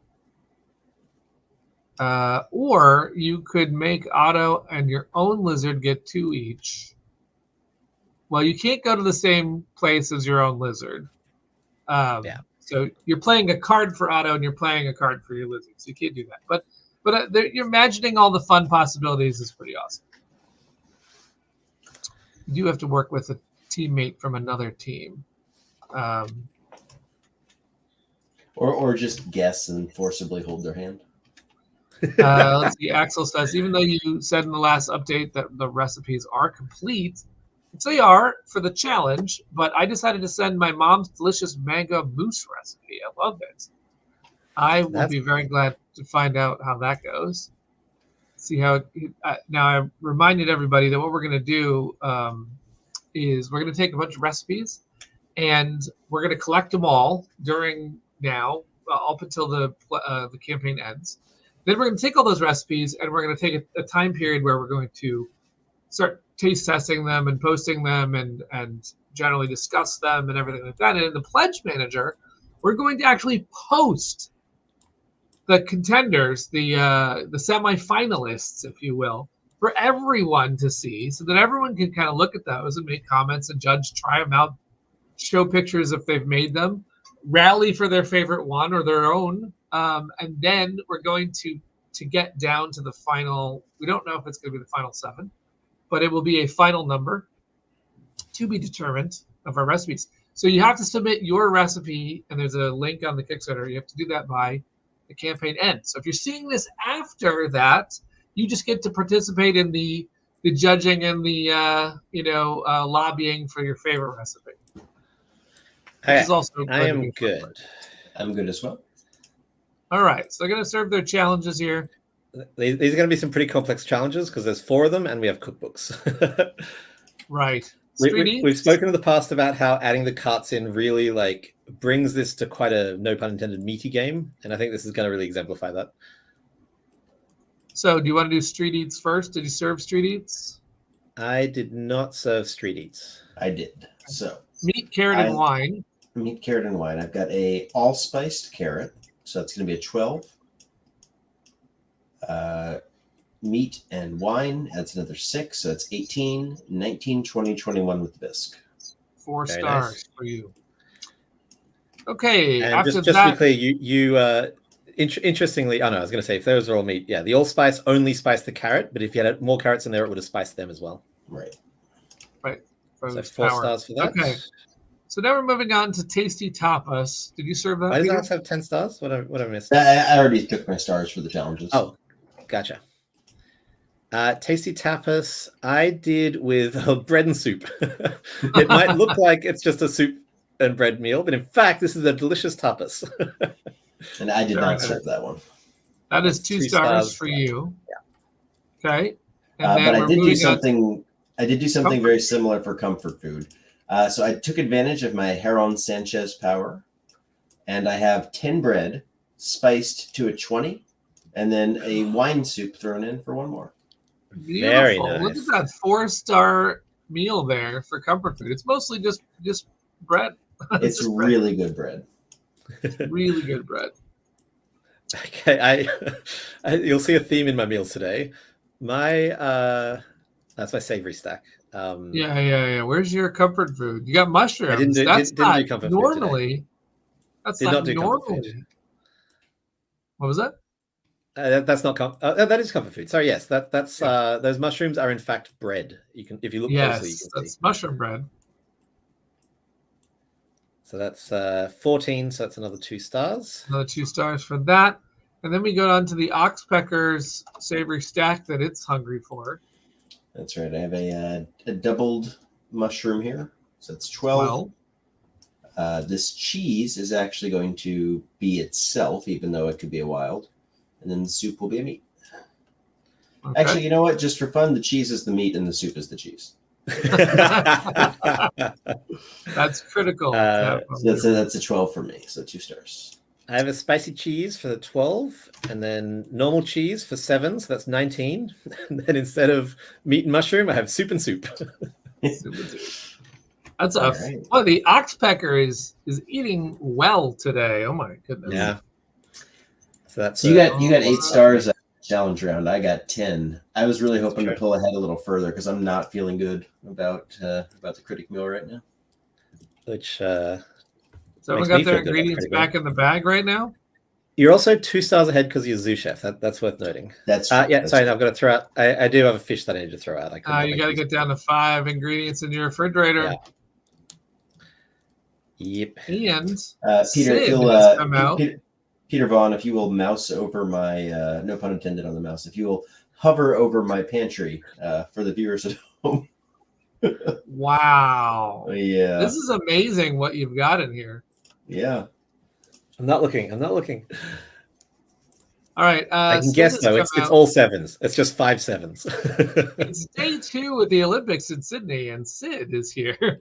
S2: Or you could make Otto and your own lizard get 2 each. Well, you can't go to the same place as your own lizard. So you're playing a card for Otto and you're playing a card for your lizard. So you can't do that. But you're imagining all the fun possibilities is pretty awesome. You do have to work with a teammate from another team.
S1: Or just guess and forcibly hold their hand.
S2: Let's see. Axel says, even though you said in the last update that the recipes are complete, which they are for the challenge, but I decided to send my mom's delicious mango mousse recipe. I love it. I will be very glad to find out how that goes. See how now I reminded everybody that what we're going to do is we're going to take a bunch of recipes and we're going to collect them all during now up until the campaign ends. Then we're going to take all those recipes and we're going to take a time period where we're going to start taste testing them and posting them and generally discuss them and everything like that. And in the Pledge Manager, we're going to actually post the contenders, the semifinalists, if you will, for everyone to see, so that everyone can kind of look at those and make comments and judge, try them out, show pictures if they've made them, rally for their favorite one or their own, and then we're going to get down to the final. We don't know if it's going to be the final 7, but it will be a final number to be determined of our recipes. So you have to submit your recipe, and there's a link on the Kickstarter. You have to do that by the campaign end. So if you're seeing this after that, you just get to participate in the judging and the lobbying for your favorite recipe. Which is also
S3: I am good.
S1: I'm good as well.
S2: All right, so they're going to serve their challenges here.
S3: These are going to be some pretty complex challenges because there's 4 of them, and we have cookbooks.
S2: Right.
S3: We've spoken in the past about how adding the carts in really like brings this to quite a, no pun intended, meaty game, and I think this is going to really exemplify that.
S2: So do you want to do street eats first? Did you serve street eats?
S3: I did not serve street eats.
S1: I did. So
S2: meat, carrot, and wine.
S1: Meat, carrot, and wine. I've got a all-spiced carrot, so that's going to be a 12. Meat and wine, that's another 6, so it's 18, 19, 20, 21 with the bisque.
S2: 4 stars for you. Okay,
S3: and
S2: after
S3: just
S2: that,
S3: to be clear, interestingly, I was going to say if those are all meat, the all spice only spiced the carrot, but if you had more carrots in there, it would have spiced them as well.
S1: Right.
S3: So 4 stars for that.
S2: Okay. So now we're moving on to tasty tapas. Did you serve that?
S3: Why does that have 10 stars? What I missed?
S1: I already took my stars for the challenges.
S3: Oh, gotcha. Tasty tapas, I did with bread and soup. It might look like it's just a soup and bread meal, but in fact, this is a delicious tapas.
S1: And I did not serve that one.
S2: That is 2 stars for you.
S3: Yeah.
S2: Okay.
S1: But I did do something. I did do something very similar for comfort food. So I took advantage of my Heron Sanchez power, and I have 10 bread spiced to a 20, and then a wine soup thrown in for 1 more.
S2: Beautiful.
S3: Very nice.
S2: Look at that 4-star meal there for comfort food. It's mostly just bread.
S1: It's really good bread.
S2: Really good bread.
S3: Okay, you'll see a theme in my meals today. That's my savory stack.
S2: Yeah. Where's your comfort food? You got mushrooms.
S3: Didn't do comfort
S2: normally.
S3: Food
S2: that's
S3: did
S2: not
S3: do
S2: normally. What was that?
S3: That's not that is comfort food. Sorry, yes, that's those mushrooms are in fact bread. You can, if you look closely, you can
S2: that's
S3: see.
S2: mushroom bread.
S3: So that's 14. So that's another 2 stars.
S2: Another 2 stars for that, and then we go on to the Oxpecker's savory stack that it's hungry for.
S1: That's right. I have a doubled mushroom here, so it's 12. This cheese is actually going to be itself, even though it could be a wild. And then the soup will be a meat. Okay. Actually, you know what? Just for fun, the cheese is the meat and the soup is the cheese.
S2: That's critical.
S1: So that's a 12 for me. So 2 stars.
S3: I have a spicy cheese for the 12, and then normal cheese for 7. So that's 19. And then instead of meat and mushroom, I have soup and soup.
S2: That's right. Oh, the Oxpecker is eating well today. Oh my goodness.
S3: Yeah. So that's
S1: you got 8 stars at the challenge round. I got 10. I was really hoping to pull ahead a little further because I'm not feeling good about the critic meal right now.
S3: Which
S2: so we got their ingredients back in the bag right now.
S3: You're also 2 stars ahead because you're Zoo Chef. That's worth noting.
S1: That's
S3: I've got to throw out. I do have a fish that I need to throw out.
S2: You got to get down to 5 ingredients in your refrigerator.
S3: Yeah. Yep.
S2: And
S1: Peter, Peter Vaughn, if you will mouse over my, no pun intended on the mouse, if you will hover over my pantry for the viewers at home.
S2: Wow.
S1: Yeah.
S2: This is amazing what you've got in here.
S1: Yeah.
S3: I'm not looking.
S2: All right.
S3: I can guess, though. It's all 7s. It's just 5 7s.
S2: It's day 2 with the Olympics in Sydney, and Sid is here.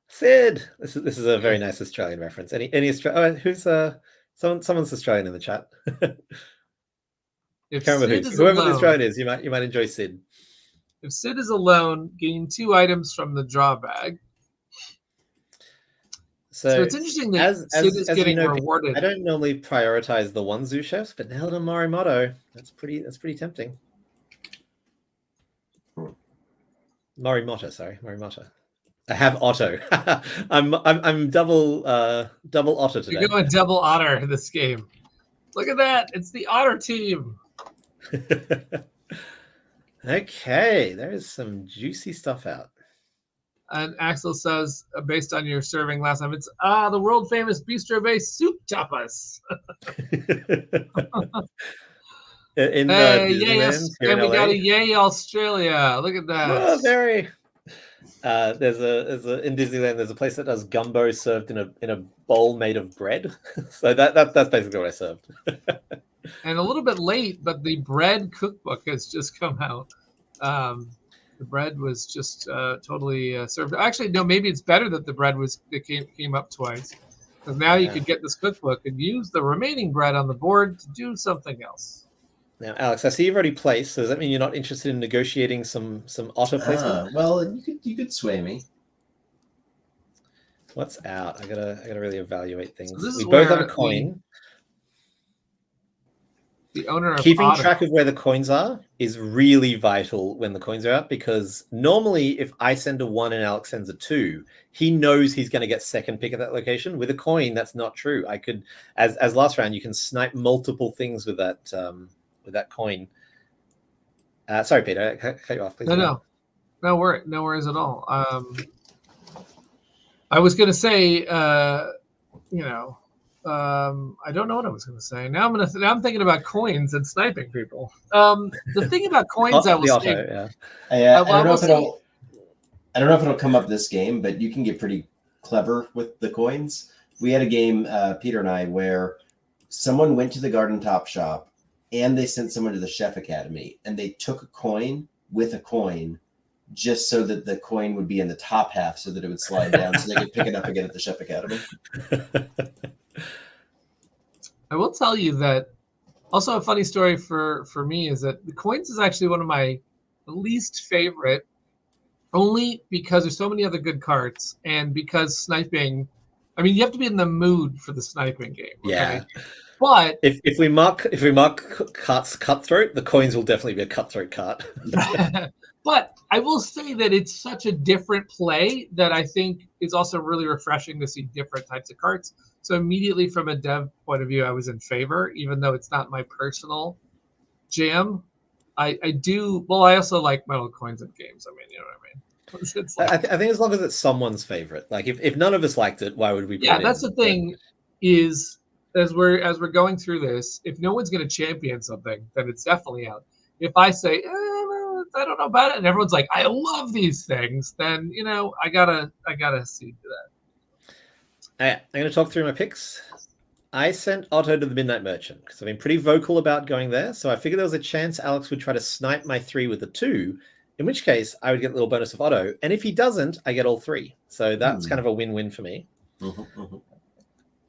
S3: Sid. This is a very nice Australian reference. Any who's someone's Australian in the chat. Whoever the Australian is, you might enjoy Sid.
S2: If Sid is alone, gain 2 items from the draw bag. So it's interesting that Sid is getting rewarded.
S3: I don't normally prioritize the 1 Zoo Chefs, but now to Morimoto, that's pretty tempting. Morimoto. I have Otto. I'm double Otter today.
S2: You're going double Otter this game. Look at that! It's the Otter team.
S3: Okay, there is some juicy stuff out.
S2: And Axel says, based on your serving last time, it's the world famous Bistro Bay soup tapas.
S3: In
S2: hey,
S3: Disneyland here in
S2: and we
S3: LA.
S2: got a yay Australia. Look at that.
S3: Oh, very. There's a in Disneyland. There's a place that does gumbo served in a bowl made of bread. So that's basically what I served.
S2: And a little bit late, but the bread cookbook has just come out. The bread was just totally served. Actually, no, maybe it's better that the bread came up twice, because now you could get this cookbook and use the remaining bread on the board to do something else.
S3: Now, Alex, I see you've already placed. So does that mean you're not interested in negotiating some otter placement?
S1: Well, you could sway me.
S3: What's out? I gotta really evaluate things.
S2: So
S3: we both have a coin.
S2: The owner of
S3: keeping
S2: Otter.
S3: track of where the coins are is really vital when the coins are out, because normally if I send a 1 and Alex sends a 2, he knows he's going to get second pick at that location. With a coin, that's not true. I could, as last round, you can snipe multiple things with that coin. Sorry, Peter, cut you off, please.
S2: No worries at all. I was going to say, I don't know what I was going to say. Now I'm thinking about coins and sniping people. The thing about coins, I will say,
S1: I don't know if it'll come up this game, but you can get pretty clever with the coins. We had a game, Peter and I, where someone went to the Garden Top shop and they sent someone to the Chef Academy, and they took a coin with a coin just so that the coin would be in the top half so that it would slide down so they could pick it up again at the Chef Academy.
S2: I will tell you that also a funny story for me is that the coins is actually one of my least favorite, only because there's so many other good cards, and because sniping, I mean, you have to be in the mood for the sniping game. Okay?
S3: Yeah.
S2: But
S3: if we mark carts cutthroat, the coins will definitely be a cutthroat cart.
S2: But I will say that it's such a different play that I think is also really refreshing to see different types of cards. So immediately from a dev point of view, I was in favor, even though it's not my personal jam. I also like metal coins in games. I mean, you know what I mean? It's like,
S3: I think as long as it's someone's favorite. Like if none of us liked it, why would we?
S2: Yeah, that's the thing. Is as we're going through this, if no one's going to champion something, then it's definitely out. If I say I don't know about it, and everyone's like, I love these things, then I gotta see to that.
S3: I'm going to talk through my picks. I sent Otto to the Midnight Merchant because I've been pretty vocal about going there. So I figured there was a chance Alex would try to snipe my 3 with a 2, in which case I would get a little bonus of Otto. And if he doesn't, I get all 3. So that's kind of a win-win for me.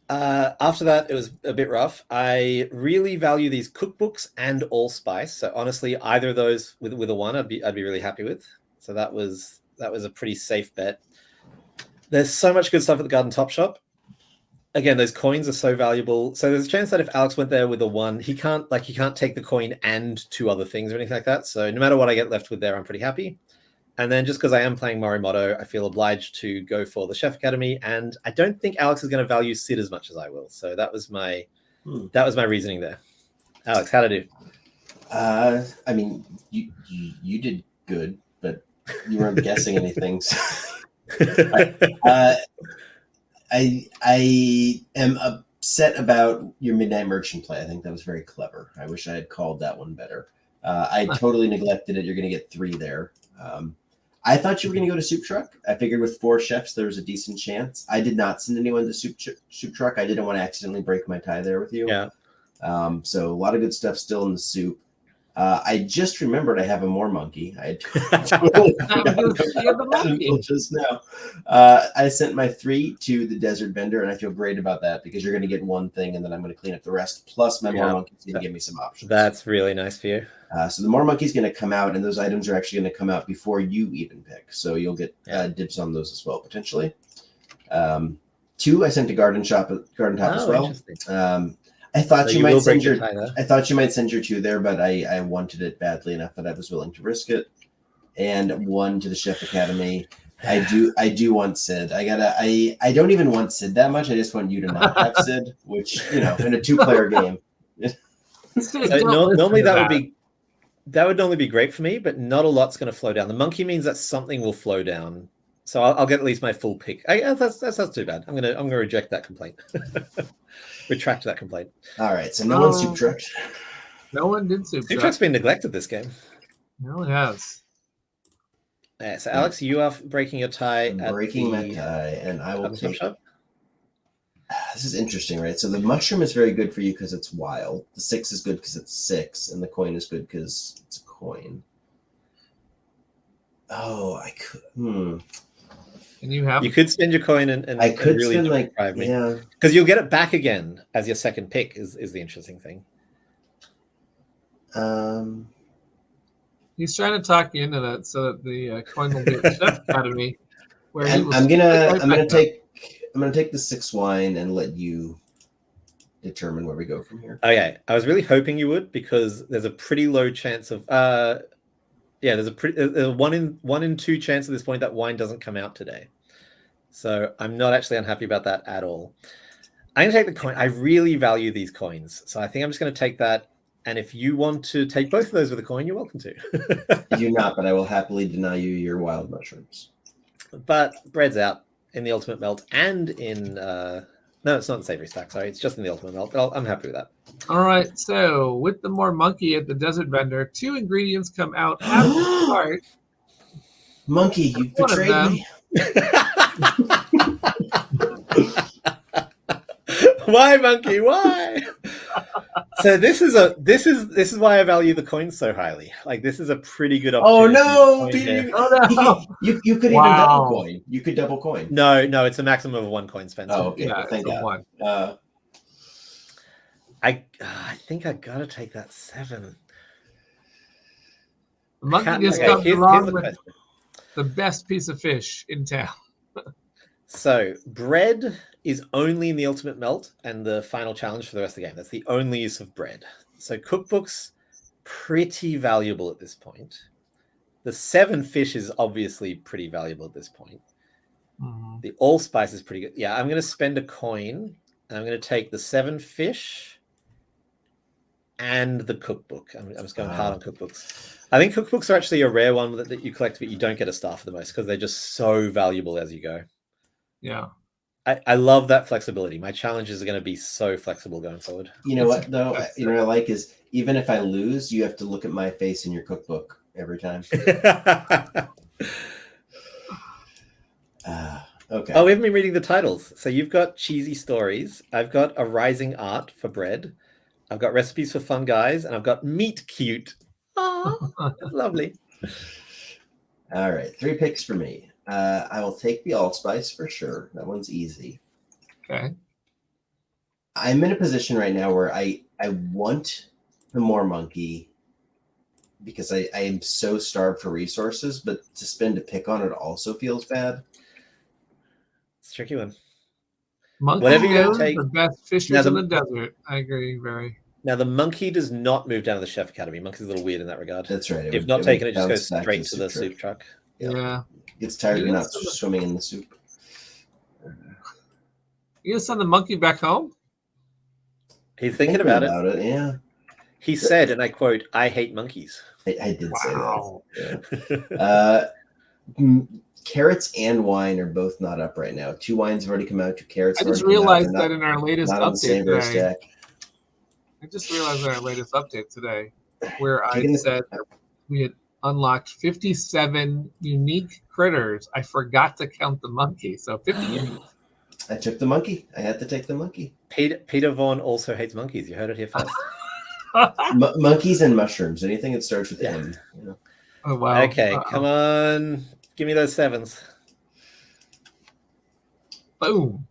S3: After that, it was a bit rough. I really value these cookbooks and allspice. So honestly, either of those with a 1, I'd be really happy with. So that was a pretty safe bet. There's so much good stuff at the Garden Top shop. Again, those coins are so valuable. So there's a chance that if Alex went there with a 1, he can't take the coin and 2 other things or anything like that. So no matter what I get left with there, I'm pretty happy. And then just because I am playing Morimoto, I feel obliged to go for the Chef Academy. And I don't think Alex is going to value Sid as much as I will. So that was my reasoning there. Alex, how'd I do?
S1: I mean, you did good, but you weren't guessing anything. So. I am upset about your Midnight Merchant play. I think that was very clever. I wish I had called that one better. I totally neglected it. You're going to get 3 there. I thought you were going to go to Soup Truck. I figured with 4 chefs, there was a decent chance. I did not send anyone to Soup Truck. I didn't want to accidentally break my tie there with you.
S3: Yeah.
S1: So a lot of good stuff still in the soup. I just remembered I have a more monkey. I totally just now. I sent my 3 to the Desert Vendor, and I feel great about that because you're going to get 1 thing, and then I'm going to clean up the rest. Plus, my more monkey's going to give me some options.
S3: That's really nice for you.
S1: So the more monkey's going to come out, and those items are actually going to come out before you even pick. So you'll get dibs on those as well, potentially. 2, I sent to Garden Top as well. I thought you might send your 2 there, but I wanted it badly enough that I was willing to risk it. And 1 to the Chef Academy. I do want Sid. I don't even want Sid that much. I just want you to not have Sid, which in a 2-player game.
S3: So normally that would be That would normally be great for me, but not a lot's going to flow down. The monkey means that something will flow down, so I'll get at least my full pick. That's not too bad. I'm gonna reject that complaint. Retract that complaint.
S1: All right, so no one soup trucked.
S2: No one did soup truck.
S3: Soup truck's been neglected this game.
S2: No, it has.
S3: Yeah, so Alex, you are breaking your tie.
S1: I'm breaking my tie, and I will take. This is interesting, right? So the mushroom is very good for you because it's wild. The 6 is good because it's 6, and the coin is good because it's a coin. Oh, I could.
S2: And you
S3: could spend your coin and
S1: I could
S3: really
S1: spend
S3: deprive me.
S1: Yeah,
S3: because you'll get it back again as your second pick. Is the interesting thing.
S2: He's trying to talk you into that so that the coin will be at Chef Academy. Where
S1: I'm gonna take the 6 wine and let you determine where we go from here.
S3: Okay, I was really hoping you would, because there's a pretty low chance of there's a 1 in 2 chance at this point that wine doesn't come out today. So I'm not actually unhappy about that at all. I'm gonna take the coin. I really value these coins, so I think I'm just gonna take that. And if you want to take both of those with a coin, you're welcome to.
S1: I do not, but I will happily deny you your wild mushrooms.
S3: But bread's out in the ultimate melt and in no, it's not in savory stack. Sorry, it's just in the ultimate melt. But I'm happy with that.
S2: All right, so with the more monkey at the desert vendor, 2 ingredients come out at the start.
S1: Monkey, you betrayed me.
S3: Why, monkey? Why? So this is why I value the coins so highly. Like, this is a pretty good opportunity.
S1: Oh no, Peter! Oh no! You could even double coin. You could double coin.
S3: No, it's a maximum of 1 coin spent.
S1: Oh, okay.
S2: Yeah,
S1: Thank God.
S2: 1.
S3: I think I gotta take that 7.
S2: The monkey just comes along with the best piece of fish in town.
S3: So bread is only in the ultimate melt and the final challenge for the rest of the game. That's the only use of bread. So cookbooks, pretty valuable at this point. The 7 fish is obviously pretty valuable at this point.
S2: Mm-hmm.
S3: The allspice is pretty good. Yeah, I'm going to spend a coin, and I'm going to take the 7 fish and the cookbook. I'm just going hard on cookbooks. I think cookbooks are actually a rare one that you collect, but you don't get a star for the most because they're just so valuable as you go.
S2: Yeah.
S3: I love that flexibility. My challenges are going to be so flexible going forward.
S1: You know what, though? You know what I like is, even if I lose, you have to look at my face in your cookbook every time. Okay.
S3: Oh, we haven't been reading the titles. So you've got cheesy stories. I've got a rising art for bread. I've got recipes for fun guys, and I've got meat cute. Oh, that's lovely.
S1: All right, 3 picks for me. I will take the allspice for sure. That one's easy.
S2: Okay.
S1: I'm in a position right now where I want the more monkey because I am so starved for resources, but to spend a pick on it also feels bad.
S3: It's a tricky one.
S2: Monkey
S3: Whatever you
S2: goes,
S3: take,
S2: the best fishers in the desert. I agree, very.
S3: Now the monkey does not move down to the Chef Academy. Monkey's a little weird in that regard.
S1: That's right.
S3: If not taken, it just goes straight to the soup truck.
S2: Yeah.
S1: Gets tired of not swimming in the soup.
S2: You gonna send the monkey back home?
S3: He's thinking about
S1: it. Yeah.
S3: He said, and I quote, "I hate monkeys."
S1: I did say that. Yeah. Carrots and wine are both not up right now. 2 wines have already come out. 2 carrots.
S2: I just realized that in our latest update today. I just realized in our latest update today, where I said we had unlocked 57 unique critters. I forgot to count the monkey, so 50 unique.
S1: I took the monkey. I had to take the monkey.
S3: Peter Vaughn also hates monkeys. You heard it here first.
S1: Monkeys and mushrooms. Anything that starts with M. You know?
S2: Oh wow.
S3: Okay, come on. Give me those 7s.
S2: Boom.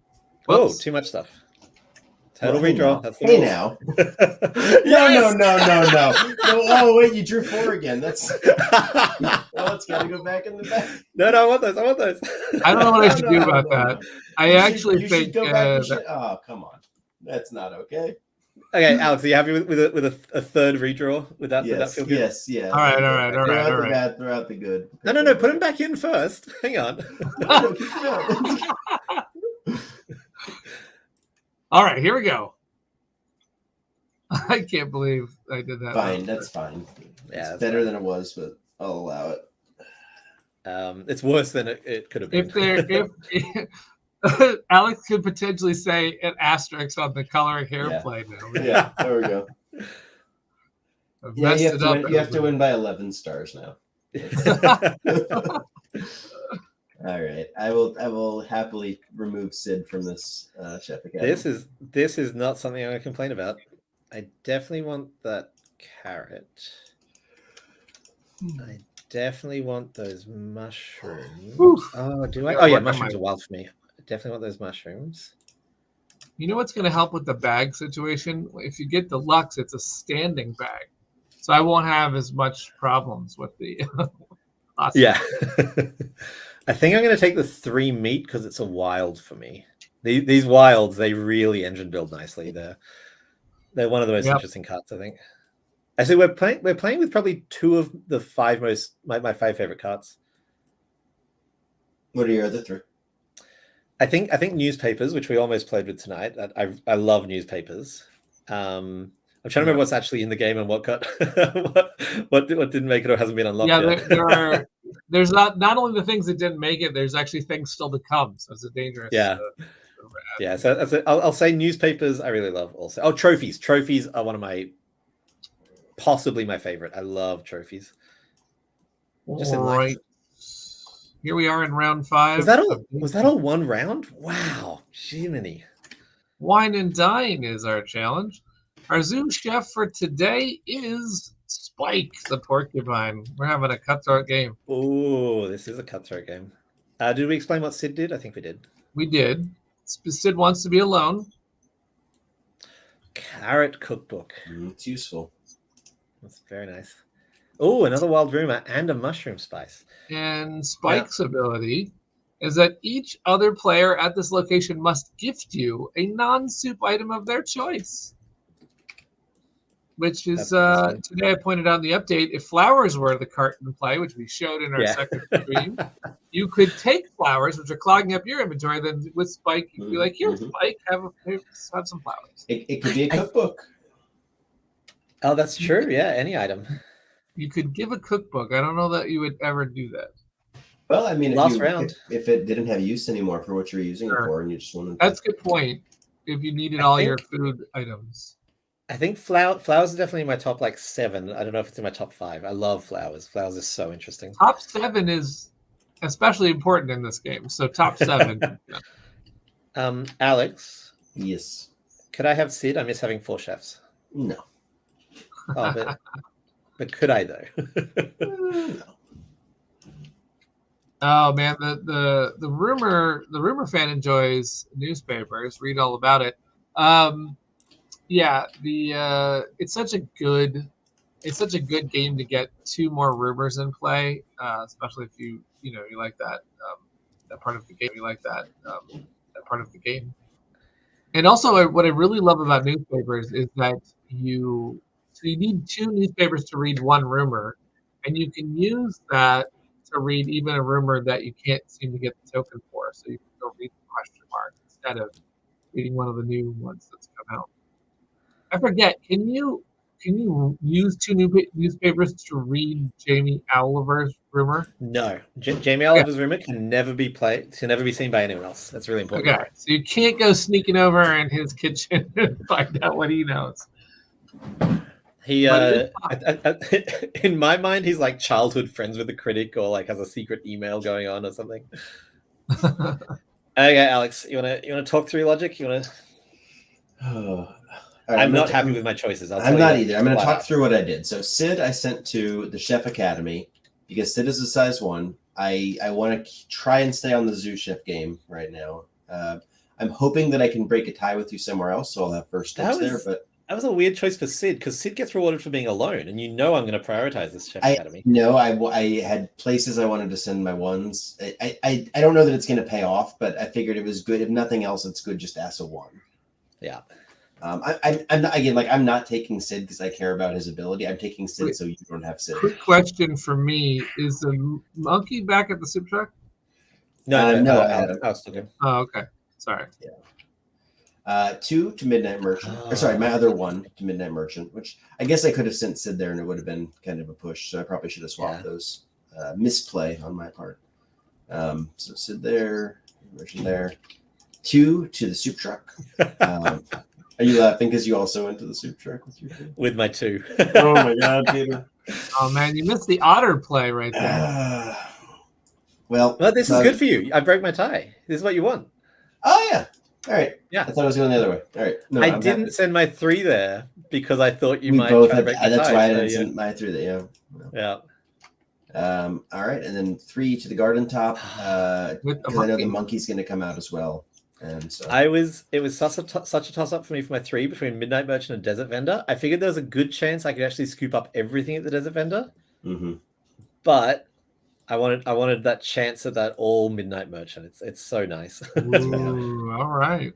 S3: Whoa, too much stuff. Total redraw. That's the
S1: hey now.
S3: Yes!
S1: No. Oh wait, you drew 4 again. That's it's got to go back in the back.
S3: No, I want those.
S2: I don't know what I should do about that. I actually think.
S1: Oh, come on. That's not okay.
S3: Okay, Alex, are you happy with a third redraw? Would that feel good?
S1: Yes, yeah.
S2: All right.
S1: Throw out the good.
S3: No. Put him back in first. Hang on.
S2: All right, here we go. I can't believe I did that.
S1: Fine, that's fine.
S3: Yeah,
S1: it's better than it was, but I'll allow it.
S3: It's worse than it could have been.
S2: If Alex could potentially say an asterisk on the coloring hairplay now.
S1: Yeah, there we go. Yeah, you have to win by 11 stars now. All right, I will happily remove Sid from this Chef Academy.
S3: This is not something I'm going to complain about. I definitely want that carrot. I definitely want those mushrooms.
S2: Oof.
S3: Oh, do I? Oh yeah, mushrooms are wild for me. I definitely want those mushrooms.
S2: You know what's going to help with the bag situation? If you get deluxe, it's a standing bag, so I won't have as much problems with the.
S3: Yeah. I think I'm going to take the 3 meat because it's a wild for me. These wilds, they really engine build nicely. They're one of the most interesting cards, I think. Actually, we're playing with probably 2 of the 5 my 5 favorite cards.
S1: What are your other 3?
S3: I think newspapers, which we almost played with tonight. I love newspapers. I'm trying to remember what's actually in the game and what got what didn't make it or hasn't been unlocked.
S2: Yeah, there's not only the things that didn't make it. There's actually things still to come. So it's a dangerous.
S3: Yeah. So I'll say newspapers. I really love also. Oh, trophies. Trophies are one of possibly my favorite. I love trophies.
S2: Just in life. Here we are in round 5.
S3: Was that all one round? Wow, Jiminy.
S2: Wine and dine is our challenge. Our zoo chef for today is Spike the porcupine. We're having a cutthroat game.
S3: Oh, this is a cutthroat game. Did we explain what Sid did? I think we did.
S2: We did. Sid wants to be alone.
S3: Carrot cookbook.
S1: It's useful.
S3: That's very nice. Oh, another wild rumor and a mushroom spice.
S2: And Spike's ability is that each other player at this location must gift you a non-soup item of their choice. Which is, today I pointed out in the update, if flowers were the cart in play, which we showed in our second stream, you could take flowers, which are clogging up your inventory, then with Spike, you could be like, here, Spike, have some flowers.
S1: It could be a cookbook.
S3: Oh, that's true. Yeah, any item.
S2: You could give a cookbook. I don't know that you would ever do that.
S1: Well, I mean,
S3: round.
S1: If it didn't have use anymore for what you're using it for, and you just wanted
S2: That's a good point. If you needed all your food items.
S3: I think flowers are definitely in my top 7. I don't know if it's in my top 5. I love flowers. Flowers is so interesting.
S2: Top 7 is especially important in this game. So top 7.
S3: Alex.
S1: Yes.
S3: Could I have Sid? I miss having 4 chefs.
S1: No.
S3: Oh, but could I though?
S1: No.
S2: Oh man, the rumor fan enjoys newspapers. Read all about it. It's such a good game to get 2 more rumors in play, especially if you like that part of the game. You like that part of the game. And also, what I really love about newspapers is that you need 2 newspapers to read 1 rumor, and you can use that to read even a rumor that you can't seem to get the token for. So you can go read the question mark instead of reading one of the new ones that's come out. I forget. Can you use 2 new newspapers to read Jamie Oliver's rumor?
S3: No, Jamie Oliver's rumor can never be seen by anyone else. That's really important.
S2: Okay, so you can't go sneaking over in his kitchen and find out what he knows.
S3: He, in my mind, he's like childhood friends with the critic, or like has a secret email going on or something. Okay, Alex, you wanna talk through logic? You wanna?
S1: Right,
S3: I'm not happy with my choices.
S1: I'm not either. I'm going to talk through what I did. So Sid, I sent to the Chef Academy because Sid is a size 1. I want to try and stay on the Zoo Chef game right now. I'm hoping that I can break a tie with you somewhere else, so I'll have first steps there. But
S3: that was a weird choice for Sid because Sid gets rewarded for being alone, and I'm going to prioritize this Chef Academy.
S1: No, I had places I wanted to send my ones. I don't know that it's going to pay off, but I figured it was good. If nothing else, it's good just to ask a 1.
S3: Yeah.
S1: I'm not taking Sid because I care about his ability. I'm taking Sid so you don't have Sid.
S2: Quick question for me: is the monkey back at the soup truck?
S3: No,
S1: I had him.
S3: I was still good.
S2: Oh, okay. Sorry.
S1: Yeah. 2 to Midnight Merchant. Or sorry, my other 1 to Midnight Merchant, which I guess I could have sent Sid there and it would have been kind of a push. So I probably should have swapped those. Misplay on my part. So Sid there, Merchant there. 2 to the soup truck. Are you laughing because you also went to the soup truck with your 2?
S3: With my 2.
S1: Oh my God, Peter.
S2: Oh man, you missed the otter play right there.
S1: Well,
S3: this is good for you. I broke my tie. This is what you want.
S1: Oh yeah. All right.
S3: Yeah.
S1: I thought I was going the other way. All right. No,
S3: I didn't send my 3 there because I thought you might
S1: both
S3: try to break my
S1: that's
S3: tie.
S1: why I didn't send my 3 there.
S3: Yeah.
S1: All right, and then 3 to the garden top. Because I know the monkey's going to come out as well. And so
S3: it was such a toss up for me for my 3 between Midnight Merchant and Desert Vendor. I figured there was a good chance I could actually scoop up everything at the Desert Vendor.
S1: Mm-hmm.
S3: But I wanted that chance at that all Midnight Merchant. It's so nice.
S2: Ooh, all right.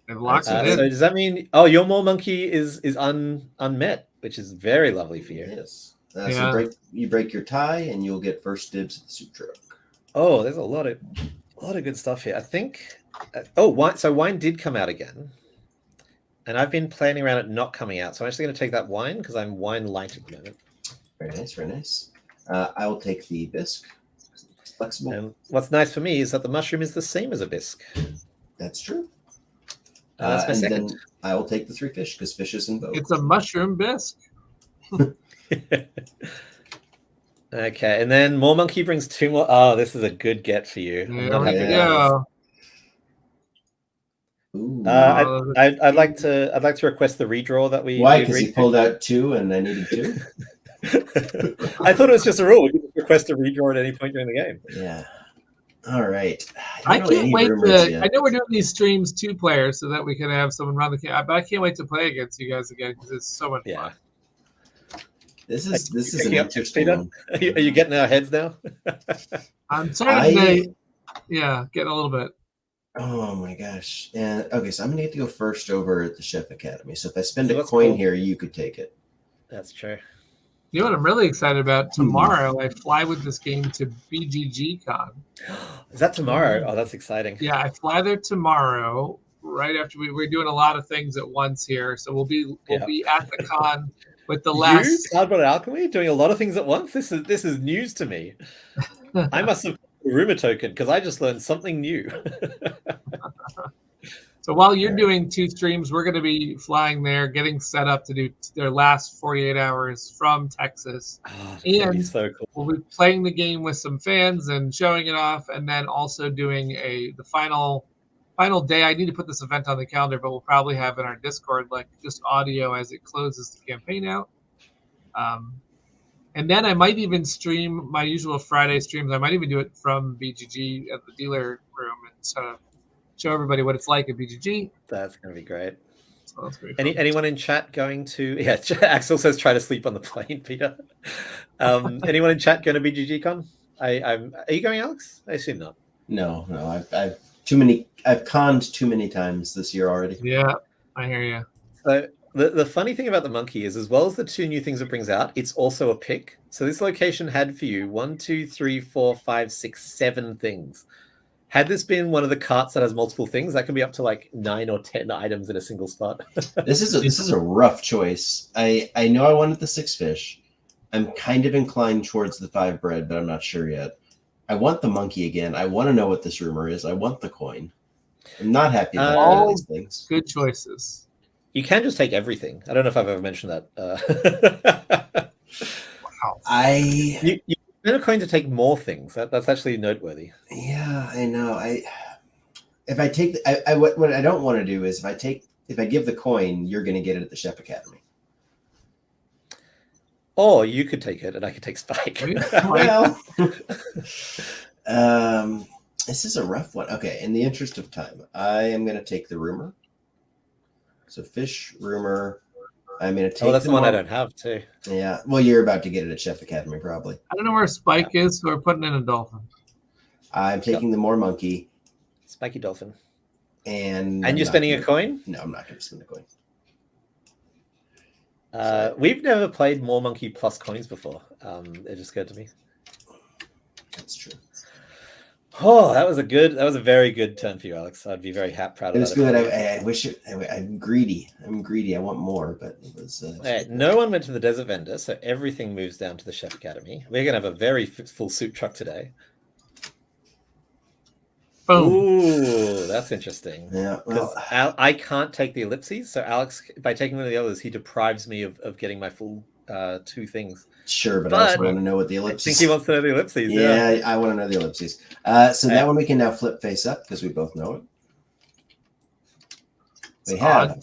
S2: It locks it in.
S3: So does that mean your more monkey is unmet, which is very lovely for you?
S1: Yes. So you break your tie and you'll get first dibs at the soup truck.
S3: Oh, there's a lot of good stuff here. I think. Wine. So wine did come out again, and I've been planning around it not coming out. So I'm actually going to take that wine because I'm wine light at the moment.
S1: Very nice, very nice. I will take the bisque. It's flexible.
S3: And what's nice for me is that the mushroom is the same as a bisque.
S1: That's true.
S3: That's my second.
S1: Then I will take the 3 fish because fish is in vogue.
S2: It's a mushroom bisque.
S3: Okay, and then more monkey brings 2 more. Oh, this is a good get for you.
S2: There we go.
S3: I'd like to request the redraw that we.
S1: Why? Because he pulled out 2 and I needed 2.
S3: I thought it was just a rule. We could request a redraw at any point during the game.
S1: Yeah. All right.
S2: I can't wait to. I know we're doing these streams 2 players so that we can have someone run the game. But I can't wait to play against you guys again because it's so much fun.
S1: This is an interesting one.
S3: Are you getting our heads now?
S2: I'm starting to getting a little bit.
S1: Oh my gosh. And okay, so I'm gonna get to go first over at the Chef Academy. So if I spend a coin here, you could take it.
S3: That's true.
S2: You know what I'm really excited about? Tomorrow I fly with this game to BGG Con.
S3: Is that tomorrow? Oh, that's exciting.
S2: Yeah, I fly there tomorrow, right after we're doing a lot of things at once here. So we'll be at the con with the last
S3: Cardboard Alchemy doing a lot of things at once. This is news to me. I must have a rumor token because I just learned something new.
S2: So while you're doing 2 streams, we're going to be flying there, getting set up to do their last 48 hours from Texas.
S3: Oh,
S2: and
S3: so cool.
S2: We'll be playing the game with some fans and showing it off, and then also doing the final day. I need to put this event on the calendar, but we'll probably have in our Discord like just audio as it closes the campaign out. And then I might even stream my usual Friday streams. I might even do it from BGG at the dealer room and sort of show everybody what it's like at BGG.
S3: That's going to be great.
S2: So that's great.
S3: Anyone in chat going to... Yeah, Axel says try to sleep on the plane, Peter. Anyone in chat going to BGG Con? Are you going, Alex? I assume not.
S1: No. I've conned too many times this year already.
S2: Yeah, I hear you.
S3: So the funny thing about the monkey is, as well as the 2 new things it brings out, it's also a pick. So this location had for you 1, 2, 3, 4, 5, 6, 7 things. Had this been one of the carts that has multiple things, that can be up to like 9 or 10 items in a single spot.
S1: This is a rough choice. I know I wanted the 6 fish. I'm kind of inclined towards the 5 bread, but I'm not sure yet. I want the monkey again. I want to know what this rumor is. I want the coin. I'm not happy about all these things.
S2: Good choices.
S3: You can just take everything. I don't know if I've ever mentioned that.
S2: Wow.
S3: You spend a coin to take more things. That's actually noteworthy.
S1: Yeah, I know. If I take what I don't want to do is if I give the coin, you're going to get it at the Chef Academy.
S3: Or you could take it and I could take Spike.
S1: Well, this is a rough one. Okay, in the interest of time, I am going to take the rumor. So fish, rumor. I'm going to take.
S3: Oh, that's the one I don't have too.
S1: Yeah. Well, you're about to get it at Chef Academy, probably.
S2: I don't know where Spike is, so we're putting in a dolphin.
S1: I'm taking the more monkey.
S3: Spiky dolphin.
S1: And
S3: you're spending a coin?
S1: No, I'm not going to spend a coin.
S3: We've never played more monkey plus coins before. It just occurred to me.
S1: That's true.
S3: Oh, that was a very good turn for you, Alex. I'd be very proud of that.
S1: It was good. I wish it. I'm greedy. I want more, but it was.
S3: No one went to the desert vendor, so everything moves down to the Chef Academy. We're gonna have a very full soup truck today.
S2: Boom.
S3: Ooh, that's interesting.
S1: Yeah. Well,
S3: I can't take the ellipses, so Alex, by taking one of the others, he deprives me of getting my full 2 things.
S1: Sure, but I also want to know what the ellipses.
S3: I think he wants to know the ellipses.
S1: Yeah, I want to know the ellipses. So that one we can now flip face up because we both know it. We have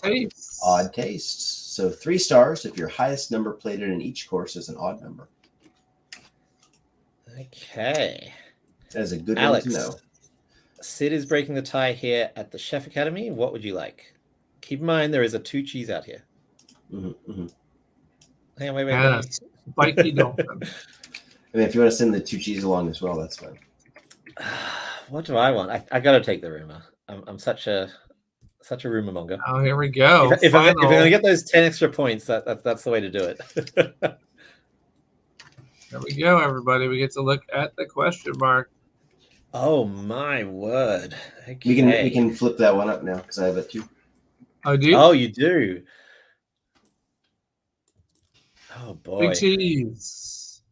S1: odd tastes. So 3 stars if your highest number plated in each course is an odd number.
S3: Okay.
S1: That is a good
S3: Alex,
S1: one to know.
S3: Sid is breaking the tie here at the Chef Academy. What would you like? Keep in mind there is a 2 cheese out here. Hang on, wait.
S2: Spiky dolphin.
S1: I mean, if you want to send the 2 cheese along as well, that's fine.
S3: What do I want? I got to take the rumor. I'm such a rumor monger.
S2: Oh, here we go.
S3: If I'm going to get those 10 extra points, that's the way to do it.
S2: There we go, everybody. We get to look at the question mark.
S3: Oh my word! Okay.
S1: We can flip that one up now because I have it too.
S2: Oh, do you?
S3: Oh, you do. Oh boy!
S2: Big cheese.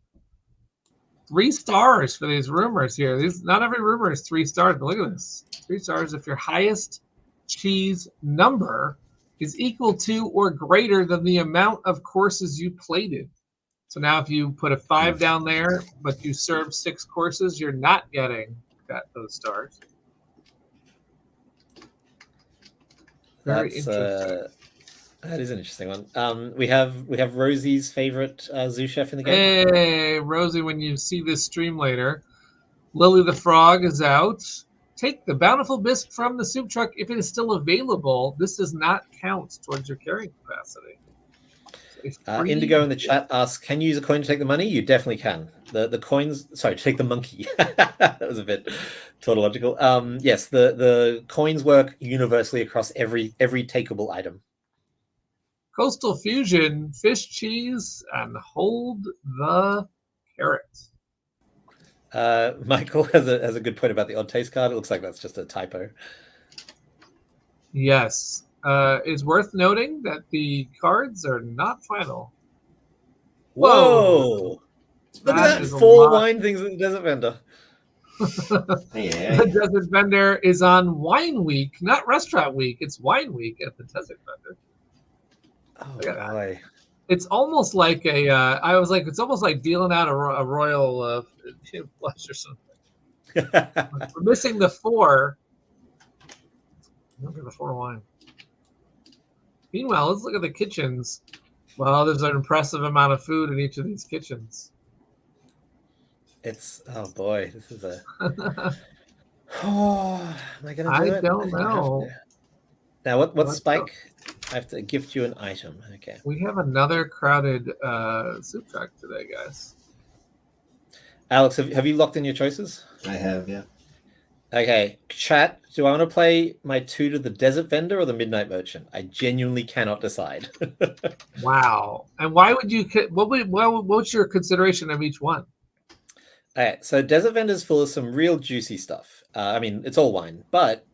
S2: 3 stars for these rumors here. Not every rumor is 3 stars. But look at this: 3 stars if your highest cheese number is equal to or greater than the amount of courses you plated. So now, if you put a 5 down there, but you serve 6 courses, you're not getting those stars. Very interesting.
S3: That is an interesting one. We have Rosie's favorite zoo chef in the game.
S2: Hey, Rosie! When you see this stream later, Lily the Frog is out. Take the bountiful bisque from the soup truck if it is still available. This does not count towards your carrying capacity.
S3: Indigo in the chat asks, can you use a coin to take the money? You definitely can. The coins, sorry, to take the monkey. That was a bit tautological. Yes, the coins work universally across every takeable item.
S2: Coastal Fusion, fish cheese, and hold the carrot.
S3: Michael has a good point about the odd taste card. It looks like that's just a typo.
S2: Yes. It's worth noting that the cards are not final.
S3: Whoa! Look at that! 4 wine things at the Desert Vendor.
S2: Yeah. The Desert Vendor is on Wine Week, not Restaurant Week. It's Wine Week at the Desert Vendor.
S3: Oh boy!
S2: It's almost like it's almost like dealing out a royal flush or something. We're missing the 4. Look at the 4 wine. Meanwhile, let's look at the kitchens. Well, there's an impressive amount of food in each of these kitchens.
S3: It's oh boy, this is a. Oh, am I gonna do it?
S2: I don't know.
S3: Now, what's Spike? I have to gift you an item. Okay.
S2: We have another crowded soup truck today, guys.
S3: Alex, have you locked in your choices?
S1: I have, yeah.
S3: Okay, chat. Do I want to play my 2 to the Desert Vendor or the Midnight Merchant? I genuinely cannot decide.
S2: Wow. And why would you? What's your consideration of each one?
S3: All right. So Desert Vendor is full of some real juicy stuff. I mean, it's all wine, but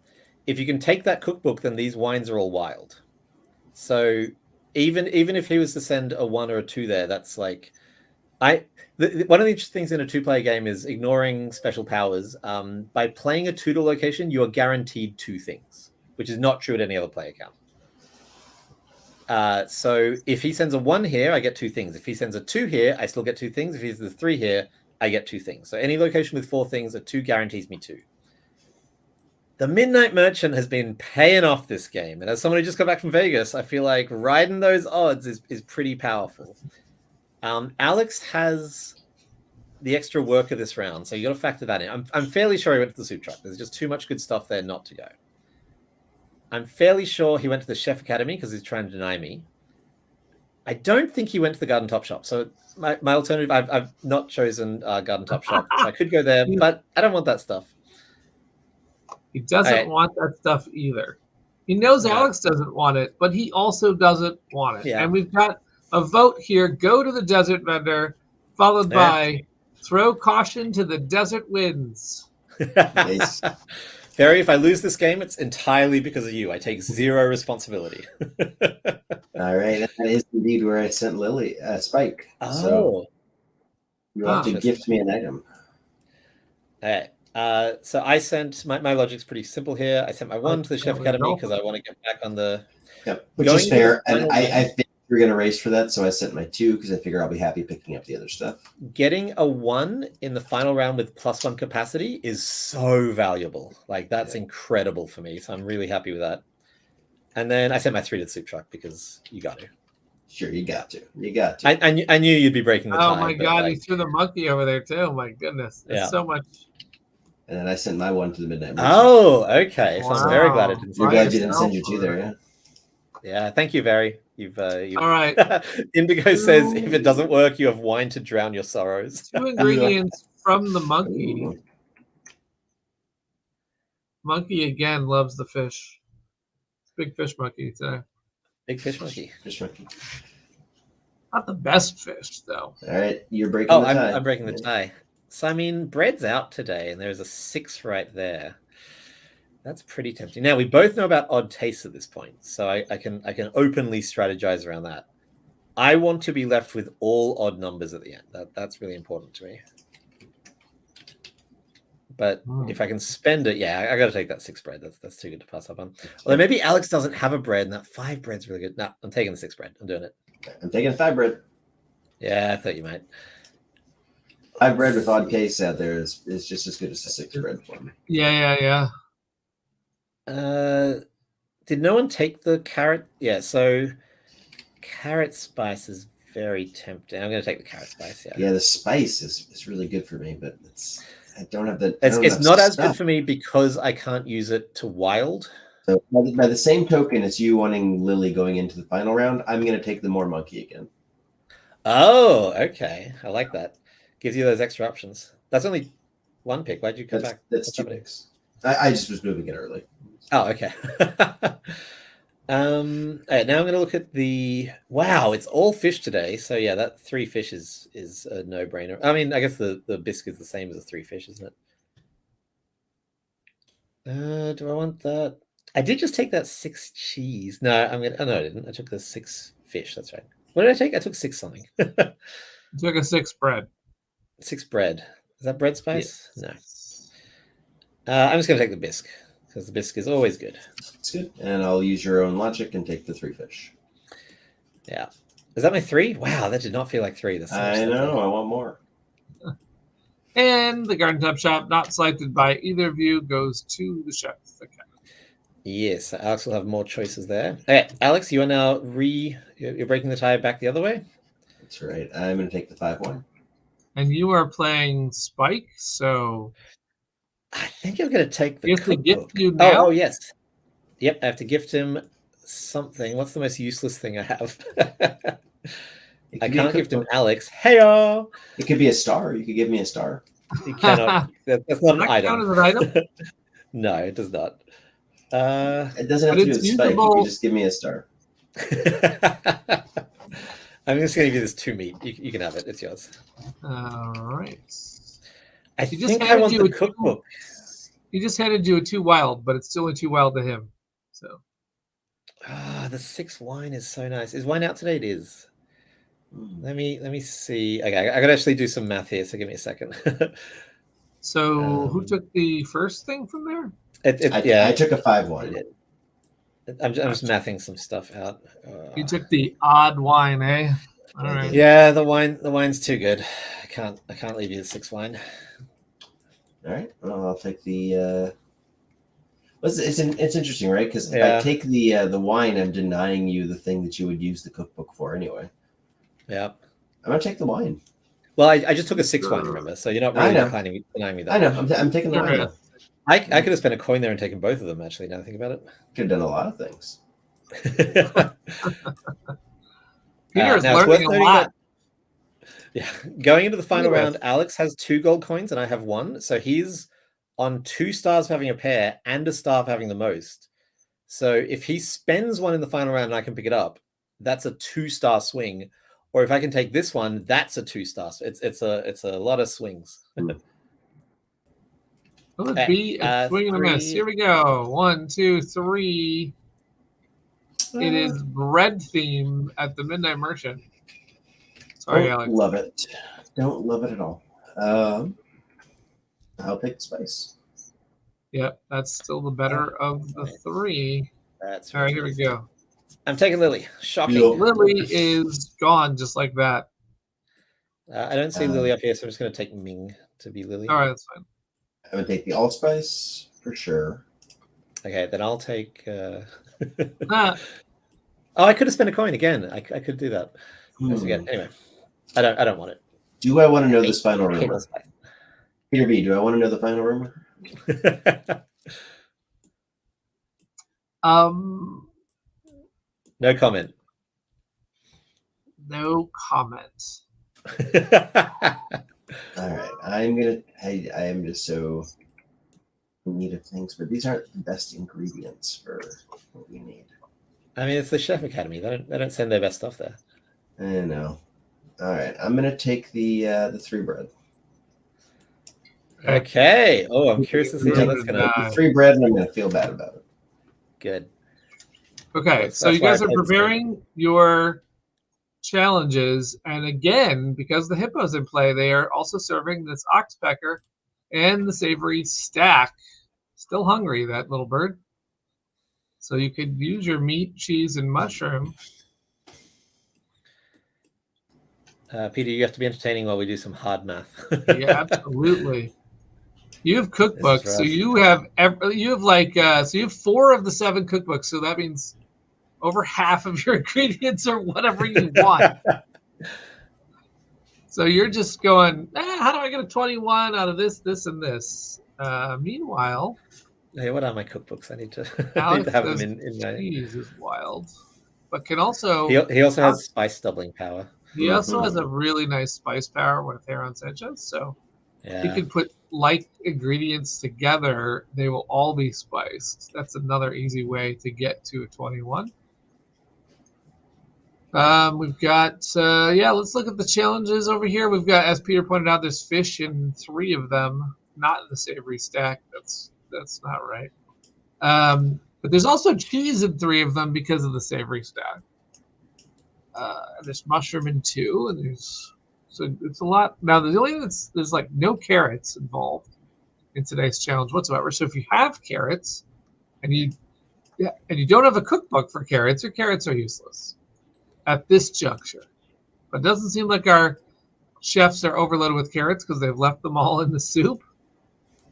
S3: if you can take that cookbook, then these wines are all wild. So even if he was to send a 1 or a 2 there, that's like one of the interesting things in a 2-player game is ignoring special powers. By playing a 2 to location, you are guaranteed 2 things, which is not true at any other player count. So if he sends a 1 here, I get 2 things. If he sends a 2 here, I still get 2 things. If he sends a 3 here, I get 2 things. So any location with 4 things, a 2 guarantees me 2. The Midnight Merchant has been paying off this game. And as someone who just got back from Vegas, I feel like riding those odds is pretty powerful. Alex has the extra work of this round, so you got to factor that in. I'm fairly sure he went to the soup truck. There's just too much good stuff there not to go. I'm fairly sure he went to the Chef Academy because he's trying to deny me. I don't think he went to the Garden Top Shop. So my alternative, I've not chosen Garden Top Shop. So I could go there, but I don't want that stuff.
S2: He doesn't want that stuff either. He knows Alex doesn't want it, but he also doesn't want it. Yeah. And we've got a vote here. Go to the Desert Vendor, followed by throw caution to the desert winds.
S1: Nice.
S3: Barry, if I lose this game, it's entirely because of you. I take zero responsibility.
S1: All right, that is indeed where I sent Lily Spike.
S3: Oh,
S1: so you have to gift me an item.
S3: All right. So I sent my logic's pretty simple here. I sent my 1 to the Chef Academy because I want to get back on the.
S1: Yep, which is fair. And I think we're going to race for that, so I sent my 2 because I figure I'll be happy picking up the other stuff. Getting
S3: a 1 in the final round with +1 capacity is so valuable. Like, that's incredible for me. So I'm really happy with that. And then I sent my 3 to the soup truck because you got to. Sure, you got to. You got to. I knew you'd be breaking the tie.
S2: Oh my god, he threw the monkey over there too. My goodness. That's so much.
S1: And then I sent my 1 to the Midnight
S3: Merchant. Oh, okay. So I'm very glad it didn't.
S1: You're glad you didn't send your 2 there, yeah.
S3: Yeah, thank you, Barry. You've
S2: all right.
S3: Indigo says if it doesn't work, you have wine to drown your sorrows.
S2: 2 ingredients from the monkey. Ooh. Monkey again loves the fish. Big fish monkey today.
S3: Big fish monkey.
S1: Fish monkey.
S2: Not the best fish though.
S1: All right, you're breaking the tie.
S3: I'm breaking the tie. So I mean, bread's out today, and there's a 6 right there. That's pretty tempting. Now we both know about odd tastes at this point, so I can openly strategize around that. I want to be left with all odd numbers at the end. That's really important to me. But if I can spend it, I got to take that 6 bread. That's too good to pass up on. Although maybe Alex doesn't have a bread, and that 5 bread's really good. No, I'm taking the 6 bread. I'm doing it.
S1: I'm taking 5 bread.
S3: Yeah, I thought you might.
S1: 5 bread with odd case out there is just as good as the 6 bread for me.
S2: Yeah.
S3: Did no one take the carrot? Yeah, so carrot spice is very tempting. I'm going to take the carrot spice.
S1: Yeah, the spice is really good for me, but I don't have the.
S3: It's not as good for me because I can't use it to wild.
S1: So by the same token as you wanting Lily going into the final round, I'm going to take the more monkey again.
S3: Oh, okay. I like that. Gives you those extra options. That's only 1 pick. Why'd you come back?
S1: That's 2 picks. I just was moving it early.
S3: Oh, okay. All right, now I'm going to look at the. Wow, it's all fish today. So yeah, that 3 fish is a no-brainer. I mean, I guess the bisque is the same as the 3 fish, isn't it? Do I want that? I did just take that 6 cheese. No, I'm gonna. Oh no, I didn't. I took the 6 fish. That's right. What did I take? I took 6 something.
S2: You took a 6 bread.
S3: 6 bread. Is that bread spice? Yes. No. I'm just gonna take the bisque because the bisque is always good.
S1: It's good. And I'll use your own logic and take the 3 fish.
S3: Yeah. Is that my 3? Wow, that did not feel like 3. That's so
S1: I know. I want more.
S2: And the Garden Top Shop, not selected by either of you, goes to the Chef Academy.
S3: Yes, Alex will have more choices there. Okay, Alex, you are now you're breaking the tie back the other way.
S1: That's right. I'm going to take the 5-1.
S2: And you are playing Spike, so
S3: I think I'm going to take the.
S2: You have to gift you now.
S3: Oh yes. Yep, I have to gift him something. What's the most useless thing I have? I can't gift him Alex. Heyo!
S1: It could be a star. You could give me a star.
S3: You cannot. That's not an item.
S2: Count as an item?
S3: No, it does not.
S1: It doesn't have to do with Spike. You can just give me a star.
S3: I'm just going to give you this 2 meat. You can have it. It's yours.
S2: All right.
S3: I think I want the cookbook.
S2: He just handed you a 2 wild, but it's still a 2 wild to him. So.
S3: The 6 wine is so nice. Is wine out today? It is. Let me see. Okay, I gotta actually do some math here, so give me a second.
S2: So who took the first thing from there?
S1: I took a 5-1.
S3: I'm just mathing some stuff out.
S2: You took the odd wine, eh? All right.
S3: Yeah, the wine's too good. I can't leave you the 6 wine.
S1: All right. Well, I'll take the. It's interesting, right? Because if I take the wine, I'm denying you the thing that you would use the cookbook for anyway.
S3: Yeah.
S1: I'm gonna take the wine.
S3: Well, I just took a 6 wine, remember? So you're not really denying me that.
S1: I know. I'm taking the wine.
S3: I could have spent a coin there and taken both of them, actually, now that I think about it.
S1: Could have done a lot of things.
S2: Peter's learning a lot.
S3: Yeah. Going into the final round, Alex has 2 gold coins and I have 1. So he's on 2 stars for having a pair and a star for having the most. So if he spends 1 in the final round and I can pick it up, that's a 2-star swing. Or if I can take this one, that's a 2-star. It's a lot of swings.
S2: Will it be a swing and a miss? Here we go. 1, 2, 3. It is bread theme at the Midnight Merchant. Sorry, Alex.
S1: Love it. Don't love it at all. I'll take spice.
S2: Yep, that's still the better of the 3.
S3: That's
S2: all right. Here we go.
S3: I'm taking Lily. Shocking.
S2: Lily is gone just like that.
S3: I don't see Lily up here, so I'm just going to take Ming to be Lily.
S2: All right, that's fine.
S1: I'm going to take the allspice for sure.
S3: Okay, then I'll take... Oh, I could have spent a coin again. I could do that. Anyway, I don't want it.
S1: Do I want to know this final rumor? Peter B, do I want to know the final rumor?
S3: No comment.
S2: No comment.
S1: All right, I am just so in need of things, but these aren't the best ingredients for what we need.
S3: I mean, it's the Chef Academy. They don't send their best stuff there.
S1: I know. All right, I'm gonna take the 3 bread.
S3: Okay. Oh, I'm curious to see how that's gonna.
S1: The 3 bread, and I'm gonna feel bad about it.
S3: Good.
S2: Okay, so you guys are preparing your challenges, and again, because the hippo's in play, they are also serving this oxpecker and the savory stack. Still hungry, that little bird. So you could use your meat, cheese, and mushroom.
S3: Peter, you have to be entertaining while we do some hard math.
S2: Yeah, absolutely. You have cookbooks, so you have 4 of the 7 cookbooks. So that means over half of your ingredients are whatever you want. So you're just going, how do I get a 21 out of this, this, and this? Meanwhile,
S3: hey, what are my cookbooks? I need to
S2: Alex
S3: have them in my.
S2: Cheese is wild, but can also.
S3: He also has spice doubling power.
S2: He also has a really nice spice power with Heron Sanchez, so he can put like ingredients together. They will all be spiced. That's another easy way to get to a 21. We've got let's look at the challenges over here. We've got, as Peter pointed out, there's fish in 3 of them, not in the savory stack. That's not right. But there's also cheese in 3 of them because of the savory stack. There's mushroom in 2, and so it's a lot. Now the only thing there's like no carrots involved in today's challenge whatsoever. So if you have carrots and you don't have a cookbook for carrots, your carrots are useless at this juncture. But it doesn't seem like our chefs are overloaded with carrots because they've left them all in the soup.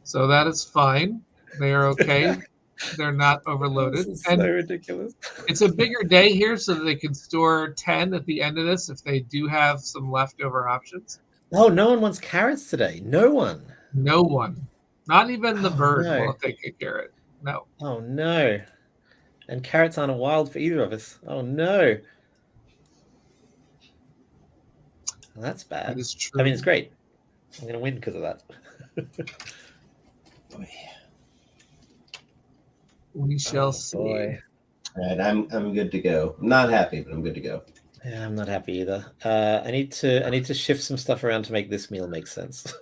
S2: So that is fine. They are okay. They're not overloaded.
S3: This is so ridiculous.
S2: It's a bigger day here, so that they can store 10 at the end of this if they do have some leftover options.
S3: Oh, no one wants carrots today. No one.
S2: No one. Not even the bird
S3: no.
S2: will take a carrot. No.
S3: Oh, no. And carrots aren't wild for either of us. Oh, no. Well, that's bad.
S2: That is true.
S3: I mean, it's great. I'm going to win because of that.
S2: We shall see.
S3: Boy.
S1: All right, I'm good to go. I'm not happy, but I'm good to go.
S3: Yeah, I'm not happy either. I need to shift some stuff around to make this meal make sense.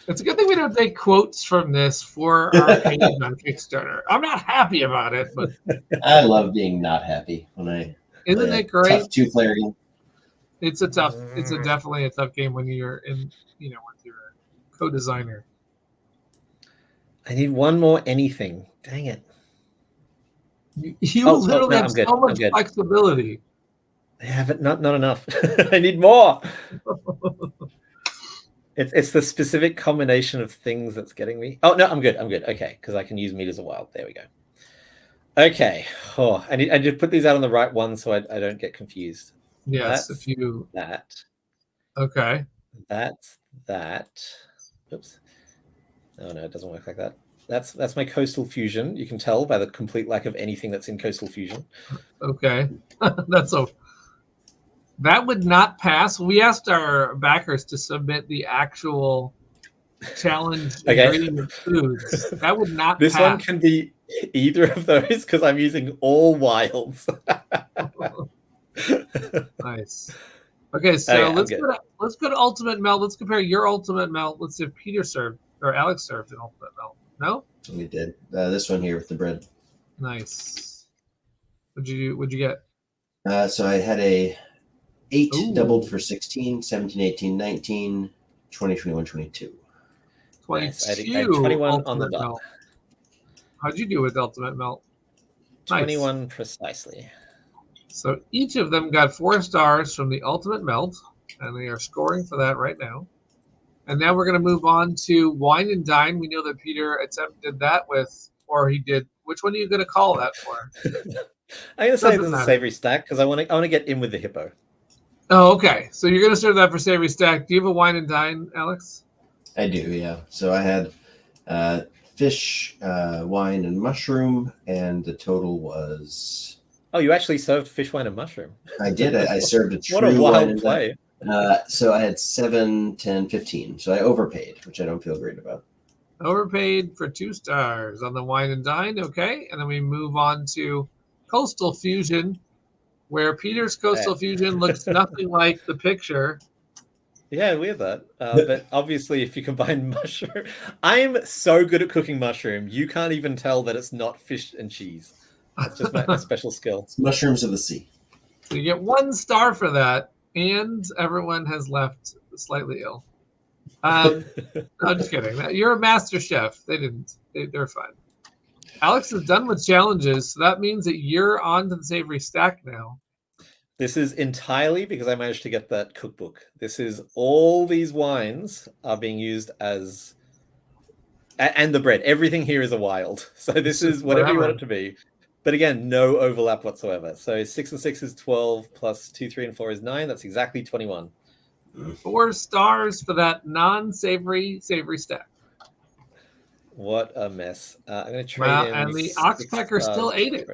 S2: It's a good thing we don't take quotes from this for our page on Kickstarter. I'm not happy about it, but
S1: I love being not happy when I.
S2: Isn't it great?
S1: Tough 2-player game.
S2: It's definitely a tough game when you're with your co-designer.
S3: I need one more anything. Dang it.
S2: You literally have so much flexibility.
S3: I have it, not enough. I need more. It's the specific combination of things that's getting me. Oh no, I'm good. Okay, because I can use meat as a wild. There we go. Okay. Oh, I need to put these out on the right one so I don't get confused.
S2: Yes,
S3: that's that.
S2: Okay.
S3: That's that. Oops. Oh no, it doesn't work like that. That's my coastal fusion. You can tell by the complete lack of anything that's in coastal fusion.
S2: Okay. That would not pass. We asked our backers to submit the actual challenge ingredient foods. That would not
S3: this
S2: pass.
S3: One can be either of those because I'm using all wilds.
S2: Nice. Okay, so let's go to ultimate melt. Let's compare your ultimate melt. Let's see if Peter served or Alex served an ultimate melt. No?
S1: We did. This one here with the bread.
S2: Nice. What'd you get?
S1: So I had a 8
S2: Ooh.
S1: doubled for 16, 17, 18, 19, 20, 21, 22.
S2: 22.
S3: Nice. I had 21 on the
S2: Ultimate
S3: dot.
S2: Melt. How'd you do with Ultimate Melt?
S3: 21
S2: Nice.
S3: precisely.
S2: So each of them got 4 stars from the Ultimate Melt, and they are scoring for that right now. And now we're going to move on to Wine and Dine. We know that Peter attempted that with, or he did. Which one are you going to call that for?
S3: I'm going to say this is a savory stack because I want to get in with the hippo.
S2: Oh, okay. So you're going to serve that for savory stack. Do you have a Wine and Dine, Alex?
S1: I do, yeah. So I had fish, wine, and mushroom, and the total was...
S3: Oh, you actually served fish, wine, and mushroom.
S1: I did. I served a true
S3: what a wild
S1: wine
S3: play.
S1: So I had 7, 10, 15. So I overpaid, which I don't feel great about.
S2: Overpaid for 2 stars on the Wine and Dine. Okay. And then we move on to Coastal Fusion, where Peter's Coastal Fusion looks nothing like the picture.
S3: Yeah, weird that. But obviously, if you combine mushroom, I'm so good at cooking mushroom. You can't even tell that it's not fish and cheese. That's just my special skill.
S1: It's mushrooms of the sea.
S2: So you get 1 star for that, and everyone has left slightly ill. No, just kidding. You're a master chef. They didn't. They're fine. Alex is done with challenges, so that means that you're on to the savory stack now.
S3: This is entirely because I managed to get that cookbook. This is all these wines are being used as, and the bread. Everything here is a wild. So this is whatever you want it to be. But again, no overlap whatsoever. So 6 and 6 is 12 plus 2, 3, and 4 is 9. That's exactly 21.
S2: 4 stars for that non-savory savory stack.
S3: What a mess. I'm going to trade in.
S2: And the Oxpecker still ate it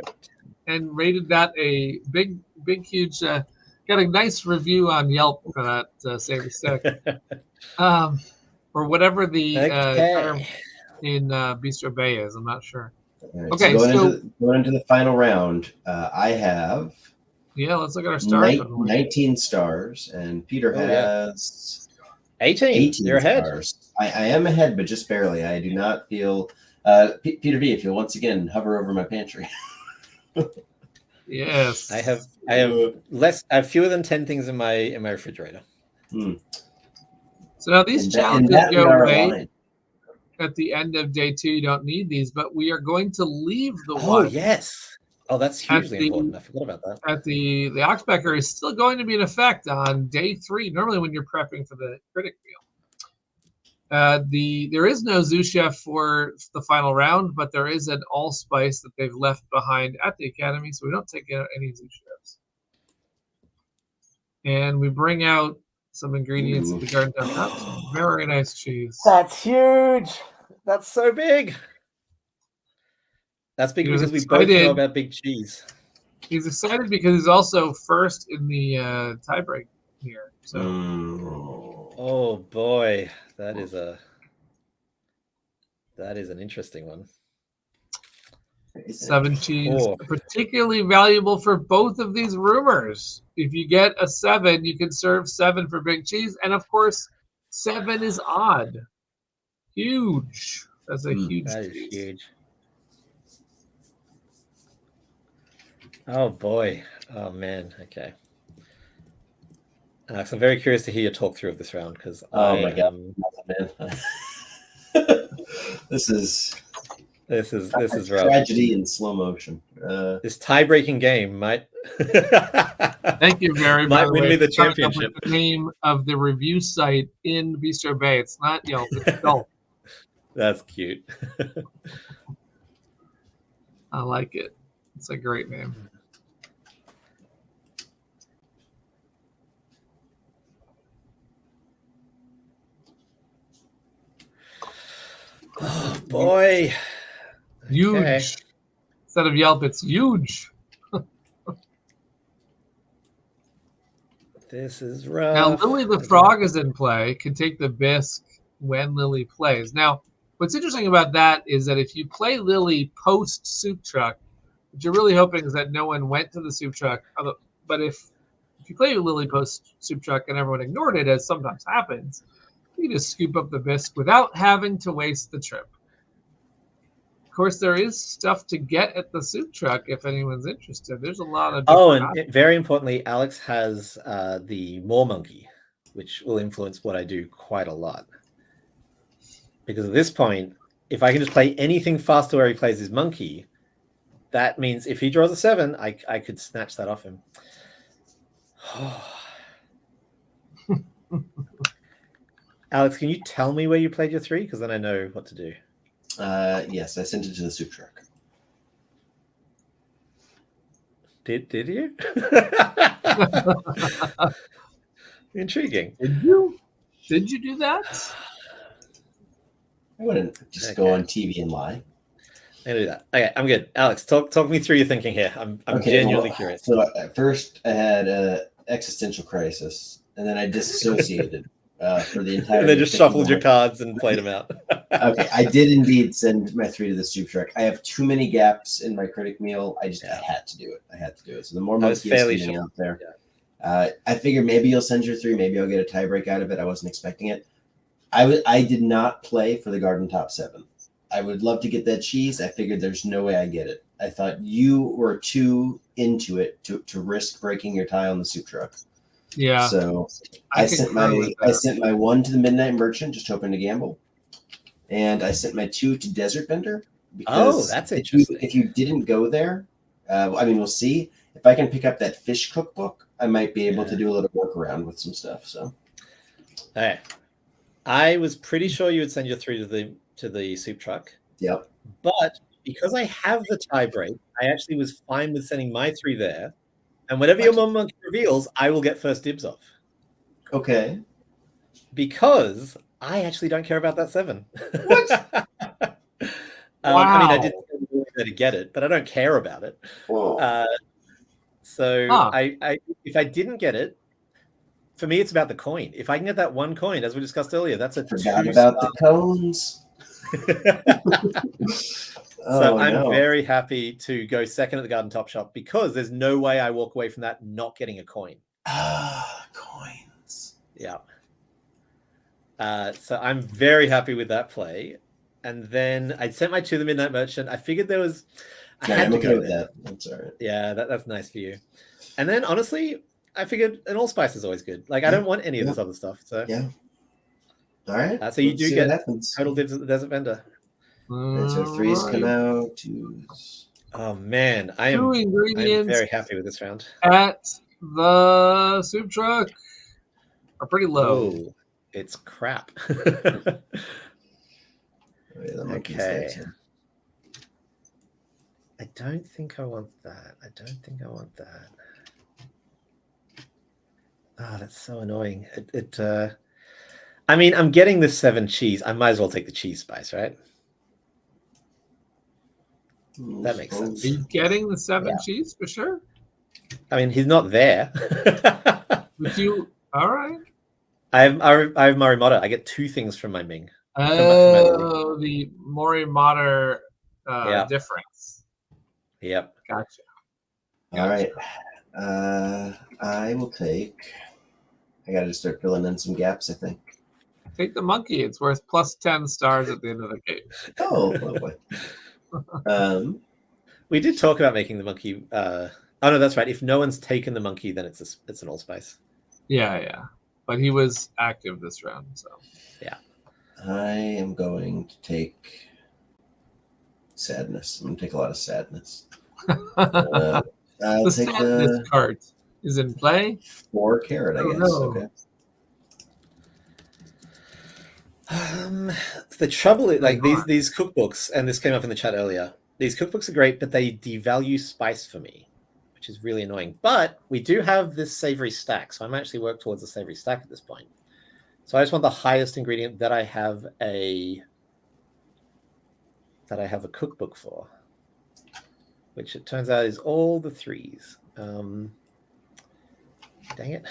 S2: and rated that a big, huge, got a nice review on Yelp for that savory stack. Or whatever the term in Bistro Bay is. I'm not sure.
S1: Right,
S2: okay,
S1: so going into the final round, I have...
S2: Yeah, let's look at our stars.
S1: 19 stars, and Peter has
S3: 18. You're ahead.
S1: Stars. I am ahead, but just barely. I do not feel... Peter V, if you'll once again hover over my pantry.
S3: Yes. I have fewer than 10 things in my refrigerator.
S2: So now these challenges go away. At the end of day 2, you don't need these, but we are going to leave the one.
S3: Oh, yes. Oh, that's hugely important. I forgot about that.
S2: The Oxpecker is still going to be in effect on day 3, normally when you're prepping for the critic meal. There is no Zoo Chef for the final round, but there is an allspice that they've left behind at the Academy, so we don't take out any Zoo Chefs. And we bring out some ingredients of the garden top. Very nice cheese.
S3: That's huge. That's so big. That's big because we both know about big cheese.
S2: He's excited because he's also first in the tiebreak here. So,
S3: oh boy, that is an interesting one.
S2: 7 cheese, particularly valuable for both of these rumors. If you get a 7, you can serve 7 for big cheese, and of course, 7 is odd. Huge. That's a huge.
S3: That is huge. Oh boy. Oh man. Okay. So I'm very curious to hear your talk through of this round because
S1: my god, man. This is rough. Tragedy in slow motion.
S3: This tie-breaking game might.
S2: Thank you, Barry.
S3: Might win me the championship.
S2: The name of the review site in Bistro Bay. It's not Yelp. It's Gulp.
S3: That's cute.
S2: I like it. It's a great name.
S3: Oh boy.
S2: Huge.
S3: Okay.
S2: Instead of Yelp, it's huge.
S3: This is rough.
S2: Now, Lily the Frog is in play, can take the bisque when Lily plays. Now, what's interesting about that is that if you play Lily post soup truck, what you're really hoping is that no one went to the soup truck. But if you play Lily post soup truck and everyone ignored it, as sometimes happens, you just scoop up the bisque without having to waste the trip. course, there is stuff to get at the soup truck if anyone's interested. There's a lot of
S3: very importantly, Alex has the More Monkey, which will influence what I do quite a lot. Because at this point, if I can just play anything faster where he plays his monkey, that means if he draws a 7, I could snatch that off him. Alex, can you tell me where you played your 3? Because then I know what to do.
S1: Yes, I sent it to the soup truck.
S3: Did you? Intriguing.
S2: Did you do that?
S1: I wouldn't just go on TV and lie.
S3: I'm gonna do that. Okay, I'm good. Alex, talk me through your thinking here. I'm genuinely curious.
S1: So at first, I had an existential crisis, and then I disassociated for the entire.
S3: And then just shuffled your cards and played them out.
S1: Okay, I did indeed send my 3 to the soup truck. I have too many gaps in my critic meal. I had to do it. So the more monkey is getting out there. Yeah. I figured maybe you'll send your 3. Maybe I'll get a tie break out of it. I wasn't expecting it. I did not play for the garden top 7. I would love to get that cheese. I figured there's no way I get it. I thought you were too into it to risk breaking your tie on the soup truck.
S2: Yeah.
S1: So I sent my 1 to the Midnight Merchant, just hoping to gamble, and I sent my 2 to Desert Bender. Because
S3: that's interesting.
S1: If you didn't go there, we'll see. If I can pick up that fish cookbook, I might be able to do a little workaround with some stuff. So,
S3: all right. I was pretty sure you would send your 3 to the soup truck.
S1: Yep.
S3: But because I have the tie break, I actually was fine with sending my 3 there. And whatever your More Monkey reveals, I will get first dibs off.
S1: Okay.
S3: Because I actually don't care about that 7.
S2: What?
S3: Wow. I mean, I did to get it, but I don't care about it. If I didn't get it, for me, it's about the coin. If I can get that 1 coin, as we discussed earlier, that's a
S1: forgot about the cones.
S3: I'm very happy to go second at the Garden Top Shop because there's no way I walk away from that not getting a coin.
S1: Coins.
S3: Yeah. So I'm very happy with that play. And then I sent my 2 to the Midnight Merchant. I figured there was.
S1: I'm okay with that. That's all right.
S3: Yeah, that's nice for you. And then honestly, I figured an allspice is always good. Like I don't want any of this other stuff. So
S1: yeah. All right.
S3: So you do get total dibs at the Desert Vendor.
S1: Right, so 3s come out. 2s.
S3: Oh man, I'm very happy with this round.
S2: At the soup truck are pretty low.
S3: Oh, it's crap.
S1: Okay.
S3: I don't think I want that. Oh, that's so annoying. I mean, I'm getting this 7 cheese. I might as well take the cheese spice, right? That makes sense.
S2: Are you getting the 7 cheese for sure?
S3: I mean, he's not there.
S2: But you, all right.
S3: I have Morimoto. I get 2 things from my Ming.
S2: Oh, the Morimoto difference.
S3: Yep.
S2: Gotcha.
S1: All right. I will take. I got to start filling in some gaps, I think.
S2: Take the monkey. It's worth plus 10 stars at the end of the game.
S1: Oh, lovely.
S3: We did talk about making the monkey. Oh no, that's right. If no one's taken the monkey, then it's an allspice.
S2: Yeah. But he was active this round, so
S3: yeah.
S1: I am going to take sadness. I'm going to take a lot of sadness. I'll
S2: the
S1: take
S2: sadness card is in play.
S1: 4 carrot, I guess.
S2: No.
S1: Okay.
S3: The trouble is, like these cookbooks, and this came up in the chat earlier. These cookbooks are great, but they devalue spice for me, which is really annoying. But we do have this savory stack, so I'm actually working towards a savory stack at this point. So I just want the highest ingredient that I have a cookbook for, which it turns out is all the 3s. Dang it.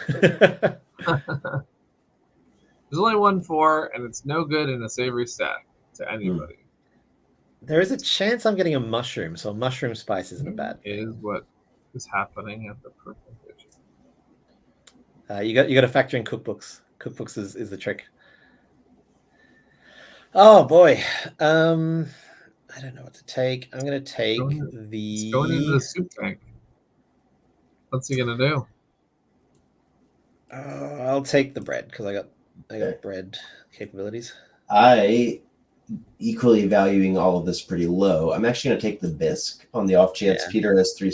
S2: There's only 1 4, and it's no good in a savory stack to anybody.
S3: There is a chance I'm getting a mushroom, so a mushroom spice isn't a bad thing.
S2: Is what is happening at the purple vision.
S3: You got to factor in cookbooks. Cookbooks is the trick. Oh boy. I don't know what to take. I'm going to take
S2: It's going into the soup tank. What's he going to do?
S3: I'll take the bread because I got bread capabilities.
S1: I equally valuing all of this pretty low. I'm actually going to take the bisque on the off chance Peter has three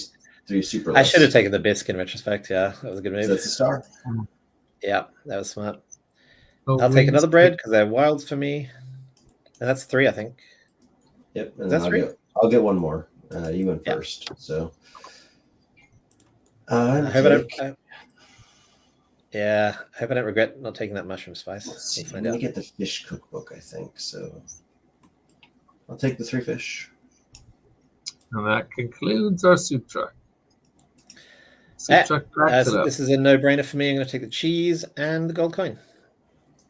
S1: super lists.
S3: I should have taken the bisque in retrospect. Yeah, that was a good move.
S1: So that's a star.
S3: Yeah, that was smart.
S2: Oh,
S3: I'll take another bread because they're wilds for me. And that's 3, I think.
S1: Yep. And I'll get one more. You went first. So
S3: I hope I don't regret not taking that mushroom spice.
S1: Let's see. I'm going to get the fish cookbook, I think. So I'll take the 3 fish.
S2: And that concludes our soup truck. This
S3: is a no-brainer for me. I'm going to take the cheese and the gold coin.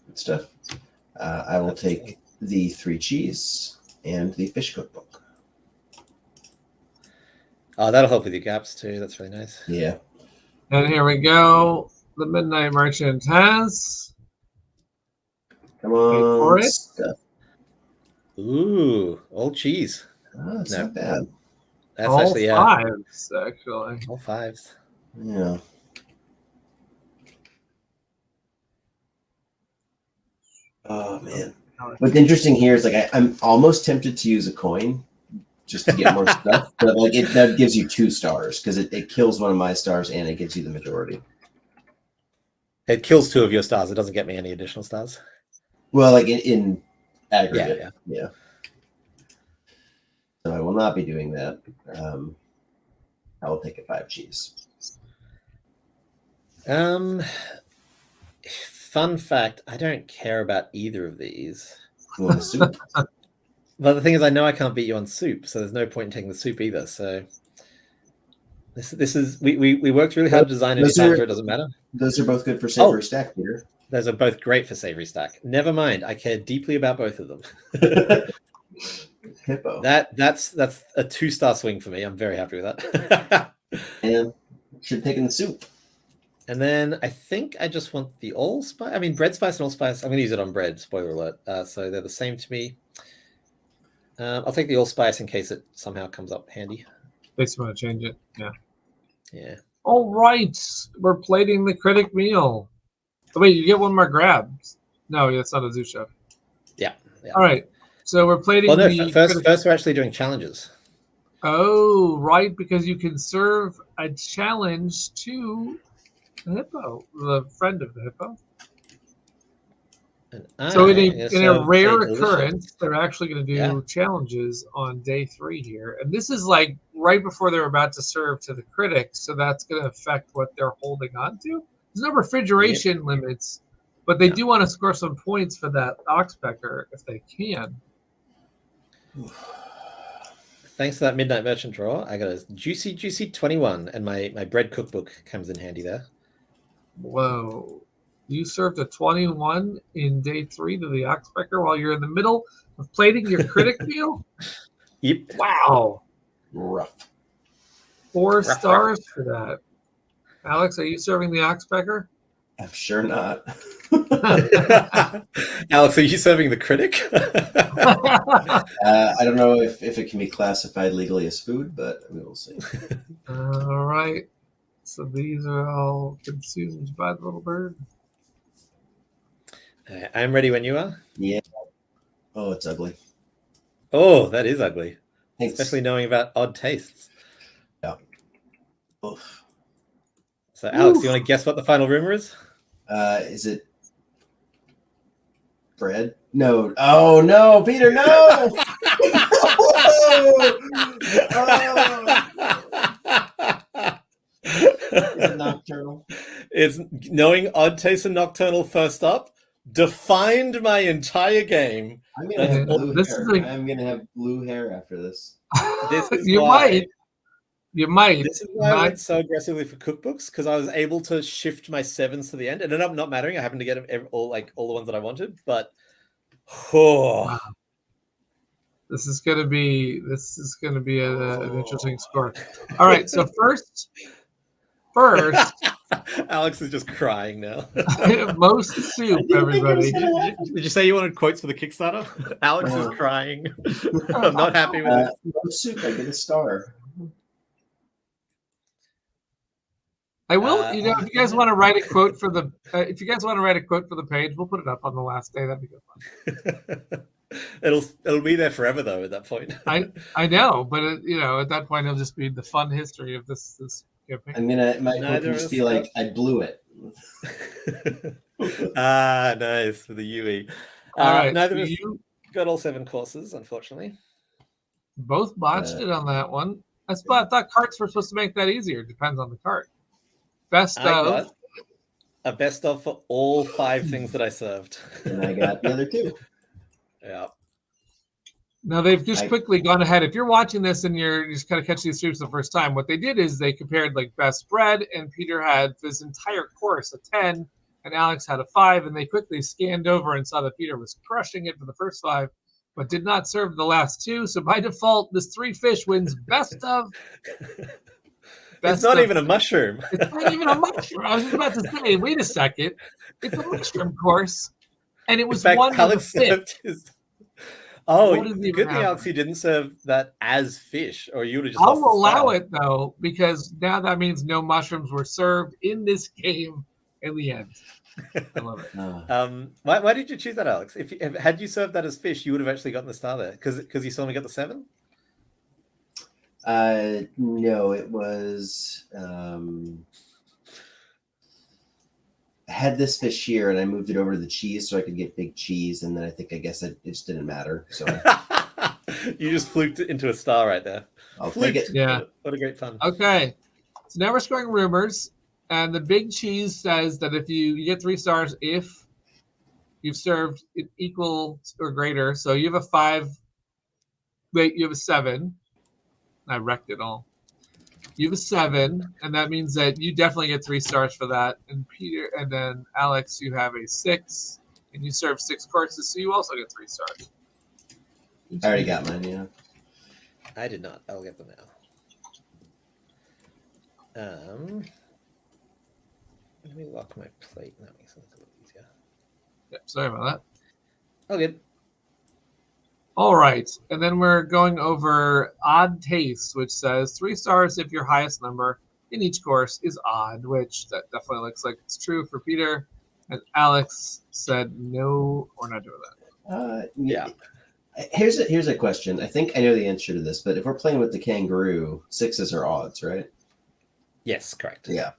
S1: Good stuff. I will take the 3 cheese and the fish cookbook.
S3: Oh, that'll help with your gaps too. That's really nice.
S1: Yeah.
S2: And here we go. The Midnight Merchant has.
S1: Come on.
S2: For it.
S1: Stuff.
S3: Ooh, old cheese.
S1: Oh, that's not bad.
S2: That's all actually 5s, actually.
S3: All 5s.
S1: Yeah. Oh man. What's interesting here is like I'm almost tempted to use a coin just to get more stuff, but like that gives you 2 stars because it kills one of my stars and it gives you the majority.
S3: It kills 2 of your stars. It doesn't get me any additional stars.
S1: Well, like in aggregate.
S3: Yeah.
S1: So I will not be doing that. I will take a 5 cheese.
S3: Fun fact, I don't care about either of these.
S1: You want a soup?
S3: But the thing is, I know I can't beat you on soup, so there's no point in taking the soup either. So this is we worked really hard to design it so it doesn't matter.
S1: Those are both good for savory stack, Peter.
S3: Those are both great for savory stack. Never mind, I care deeply about both of them.
S1: Hippo.
S3: That's a 2-star swing for me. I'm very happy with that.
S1: And should have taken the soup.
S3: And then I think I just want the allspice. I mean, bread spice and allspice. I'm going to use it on bread. Spoiler alert. So they're the same to me. I'll take the allspice in case it somehow comes up handy.
S2: Makes you want to change it. Yeah.
S3: Yeah.
S2: All right. We're plating the critic meal. Oh, wait, you get one more grab. No, that's not a zoo chef.
S3: Yeah.
S2: All right. So we're plating
S3: first we're actually doing challenges.
S2: Oh, right, because you can serve a challenge to the hippo, the friend of the hippo. So in a rare occurrence, they're actually going to do challenges on day 3 here. And this is like right before they're about to serve to the critics. So that's going to affect what they're holding on to. There's no refrigeration limits, but they do want to score some points for that oxpecker if they can.
S3: Thanks to that Midnight Merchant draw, I got a juicy 21, and my bread cookbook comes in handy there.
S2: Whoa. You served a 21 in day 3 to the oxpecker while you're in the middle of plating your critic meal?
S3: Yep.
S2: Wow.
S1: Rough.
S2: 4 stars for that. Alex, are you serving the oxpecker?
S1: I'm sure not.
S3: Alex, are you serving the critic?
S1: I don't know if it can be classified legally as food, but we will see.
S2: All right. So these are all consumed by the little bird.
S3: I'm ready when you are.
S1: Yeah. Oh, it's ugly.
S3: Oh, that is ugly.
S1: Thanks.
S3: Especially knowing about odd tastes.
S1: Yeah. Oof.
S3: So, Alex, do you want to guess what the final rumor is?
S1: Is it bread? No. Oh, no, Peter, no! It's nocturnal.
S3: It's knowing odd taste and nocturnal first up defined my entire game.
S1: I'm gonna have blue hair. I'm gonna have blue hair after this.
S3: This is
S2: You might.
S3: This is why I went so aggressively for cookbooks, because I was able to shift my 7s to the end. It ended up not mattering. I happened to get all the ones that I wanted, but wow.
S2: This is gonna be an interesting score. All right, so first
S3: Alex is just crying now.
S2: Most soup, everybody.
S3: Did you say you wanted quotes for the Kickstarter? Alex is crying. I'm not happy with it.
S1: Most soup, I get a star.
S2: I will, if you guys want to write a quote for the, page, we'll put it up on the last day. That'd be good fun.
S3: It'll be there forever though. At that point,
S2: I know, but at that point, it'll just be the fun history of this campaign.
S1: I'm gonna my quote will just be like, I blew it.
S3: Nice for the UE.
S2: All right,
S3: neither of you got all 7 courses, unfortunately.
S2: Both botched it on that one. I thought carts were supposed to make that easier. Depends on the cart. Best of.
S3: A best of for all 5 things that I served.
S1: And I got the other 2.
S3: Yeah.
S2: Now they've just quickly gone ahead. If you're watching this and you're just kind of catching these streams the first time, what they did is they compared like best bread, and Peter had this entire course a 10, and Alex had a 5, and they quickly scanned over and saw that Peter was crushing it for the first 5, but did not serve the last 2. So by default, this 3 fish wins best of.
S3: It's not even a mushroom.
S2: It's not even a mushroom. I was just about to say, wait a second. It's a mushroom course. And it was one of the fish.
S3: Good thing, Alex, you didn't serve that as fish, or you would have just
S2: I'll allow it, though, because now that means no mushrooms were served in this game in the end. I love it.
S3: Why did you choose that, Alex? Had you served that as fish, you would have actually gotten the star there, because you saw me get the 7?
S1: No, it was I had this fish here and I moved it over to the cheese so I could get big cheese, and then I guess it just didn't matter. So
S3: you just fluked it into a star right there.
S1: I'll take it.
S2: Yeah.
S3: What a great fun.
S2: Okay. So now we're scoring rumors, and the big cheese says that if you get 3 stars if you've served it equal or greater. So you have a 5. Wait, you have a 7. I wrecked it all. You have a 7, and that means that you definitely get 3 stars for that. And Peter, and then Alex, you have a 6, and you serve 6 courses, so you also get 3 stars.
S1: I already got mine. Yeah,
S3: I did not. I'll get them now. Let me lock my plate. That makes things a little easier.
S2: Yep, sorry about that.
S3: Oh, good.
S2: All right, and then we're going over odd tastes, which says 3 stars if your highest number in each course is odd, which that definitely looks like it's true for Peter. And Alex said, no, we're not doing that.
S1: Yeah. Here's a question. I think I know the answer to this, but if we're playing with the kangaroo, 6s are odds, right?
S3: Yes, correct.
S1: Yeah.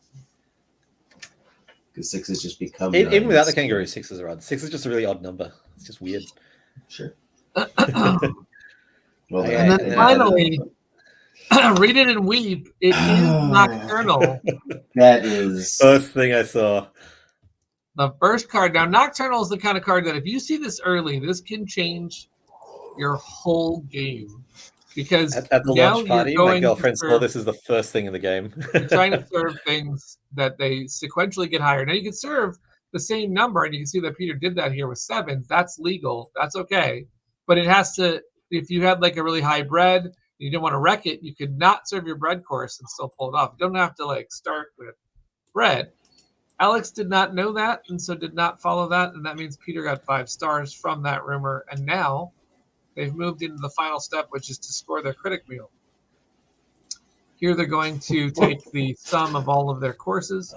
S1: Because 6s just become
S3: even without the kangaroo, 6s are odd. 6 is just a really odd number. It's just weird.
S1: Sure.
S2: Well, and then finally, read it and weep. It is nocturnal.
S1: That is
S3: first thing I saw.
S2: The first card. Now, nocturnal is the kind of card that if you see this early, this can change your whole game. Because
S3: at the launch party, my girlfriend saw this is the first thing in the game.
S2: You're trying to serve things that they sequentially get higher. Now, you can serve the same number, and you can see that Peter did that here with 7s. That's legal. That's okay. But it has to, if you had like a really high bread, you didn't want to wreck it, you could not serve your bread course and still pull it off. You don't have to like start with bread. Alex did not know that, and so did not follow that, and that means Peter got 5 stars from that rumor, and now they've moved into the final step, which is to score their critic meal. Here they're going to take the sum of all of their courses,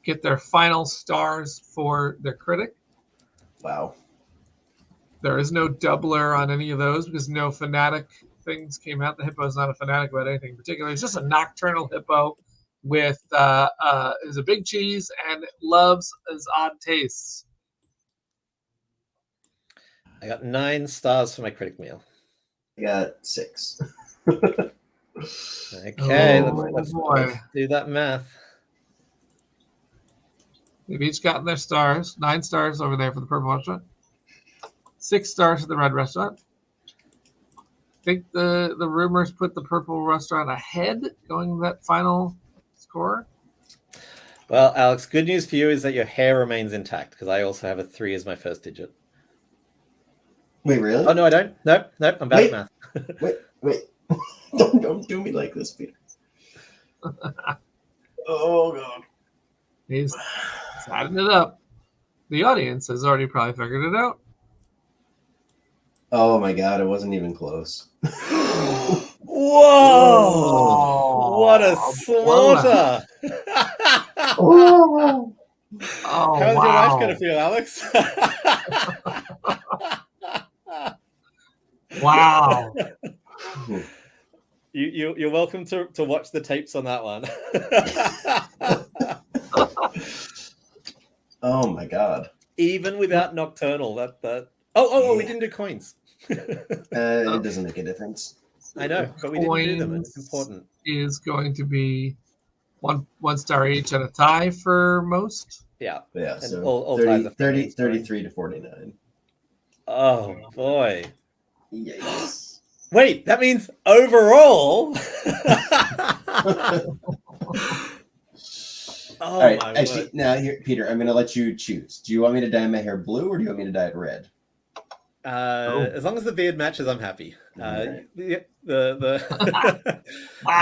S2: get their final stars for their critic.
S1: Wow.
S2: There is no doubler on any of those because no fanatic things came out. The hippo is not a fanatic about anything in particular. It's just a nocturnal hippo with is a big cheese and loves his odd tastes.
S3: I got 9 stars for my critic meal.
S1: I got 6.
S3: Okay, let's do that math.
S2: They've each gotten their stars. 9 stars over there for the purple restaurant. 6 stars for the red restaurant. I think the rumors put the purple restaurant ahead, going that final score.
S3: Well, Alex, good news for you is that your hair remains intact because I also have a 3 as my first digit.
S1: Wait, really?
S3: Oh no, I don't. Nope, I'm bad at math.
S1: wait. Don't do me like this, Peter. Oh god.
S2: He's adding it up. The audience has already probably figured it out.
S1: Oh my god, it wasn't even close.
S3: Whoa! What a slaughter!
S1: Oh,
S3: how's your wife gonna feel, Alex?
S2: Wow.
S3: You're welcome to watch the tapes on that one.
S1: Oh my god.
S3: Even without Nocturnal, that we didn't do coins.
S1: It doesn't make a difference.
S3: I know, but we didn't do them, and it's important.
S2: Is going to be one star each and a tie for most.
S3: Yeah.
S1: Yeah,
S3: And
S1: so
S3: all
S1: 33 to 49.
S3: Oh boy.
S1: Yikes.
S3: Wait, that means overall.
S1: All right, actually, now here, Peter, I'm going to let you choose. Do you want me to dye my hair blue or do you want me to dye it red?
S3: As long as the beard matches, I'm happy.
S1: Right.
S2: Wow.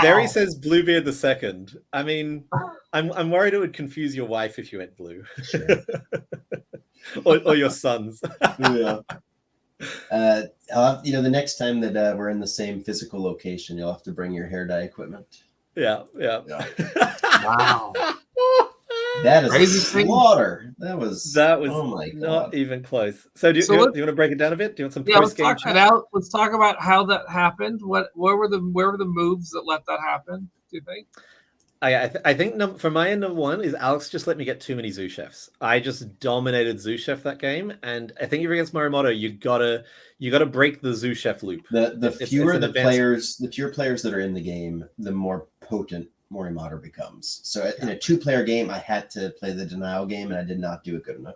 S3: Barry says Bluebeard the second. I mean, I'm worried it would confuse your wife if you went blue,
S1: Sure.
S3: or your sons.
S1: Yeah. I'll have, the next time that we're in the same physical location, you'll have to bring your hair dye equipment.
S3: Yeah.
S2: Wow.
S1: That is
S2: Crazy
S1: a
S2: thing.
S1: slaughter. That was oh my god.
S3: Not even close. So do you want to break it down a bit? Do you want some
S2: Let's
S3: post-game
S2: talk it out. Let's talk about how that happened. Where were the moves that let that happen? Do you think?
S3: I think for my end, number one is Alex just let me get too many Zoo Chefs. I just dominated Zoo Chef that game, and I think if you're against Morimoto, you gotta break the Zoo Chef loop.
S1: The fewer players that are in the game, the more potent Morimoto becomes. So in a 2-player game, I had to play the denial game, and I did not do it good enough.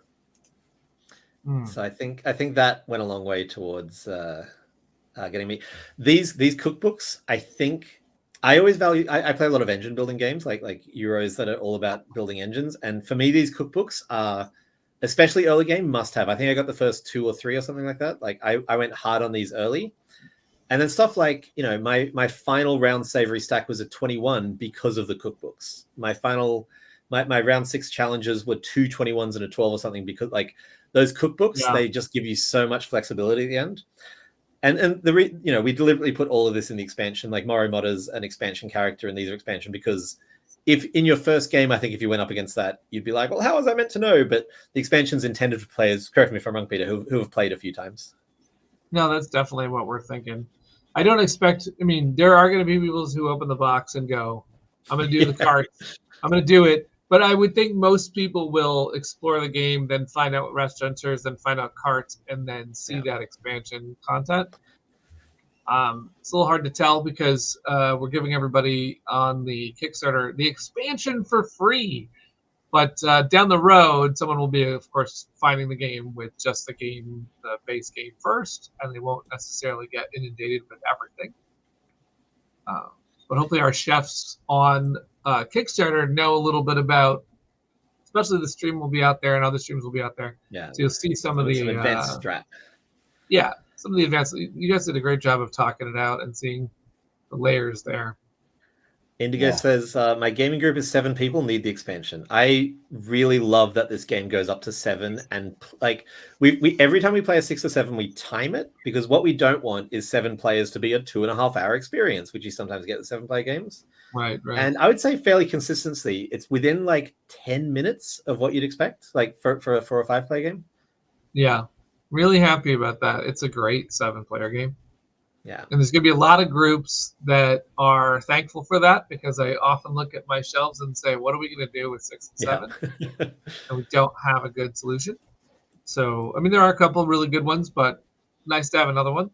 S3: So I think that went a long way towards getting me these cookbooks. I think I always value. I play a lot of engine building games, like Euros that are all about building engines, and for me, these cookbooks are, especially early game, must have. I think I got the first 2 or 3 or something like that. Like I went hard on these early. And then stuff like, my final round savory stack was a 21 because of the cookbooks. My round 6 challenges were 2 21s and a 12 or something because those cookbooks, they just give you so much flexibility at the end. And we deliberately put all of this in the expansion, like Morimoto's an expansion character and these are expansion because if in your first game, I think if you went up against that, you'd be like, well, how was I meant to know? But the expansion's intended for players, correct me if I'm wrong, Peter, who have played a few times.
S2: No, that's definitely what we're thinking. I don't expect. I mean, there are going to be people who open the box and go, "I'm going to do the carts. I'm going to do it." But I would think most people will explore the game, then find out what restaurateurs, then find out carts, and then see that expansion content. It's a little hard to tell because we're giving everybody on the Kickstarter the expansion for free. But down the road, someone will be, of course, finding the game with just the base game first, and they won't necessarily get inundated with everything. But hopefully our chefs on Kickstarter know a little bit about, especially the stream will be out there and other streams will be out there.
S3: Yeah.
S2: So you'll see some of the
S3: advanced strat.
S2: Yeah, some of the advanced. You guys did a great job of talking it out and seeing the layers there.
S3: Indigo says, my gaming group is 7 people, need the expansion. I really love that this game goes up to 7. And we every time we play a 6 or 7, we time it because what we don't want is 7 players to be a 2.5 hour experience, which you sometimes get with 7-player games.
S2: Right.
S3: And I would say fairly consistently, it's within 10 minutes of what you'd expect, for a 4 or 5-player game.
S2: Yeah. Really happy about that. It's a great 7-player game.
S3: Yeah.
S2: And there's going to be a lot of groups that are thankful for that because I often look at my shelves and say, what are we going to do with 6 and 7? And we don't have a good solution. So, I mean, there are a couple of really good ones, but nice to have another one.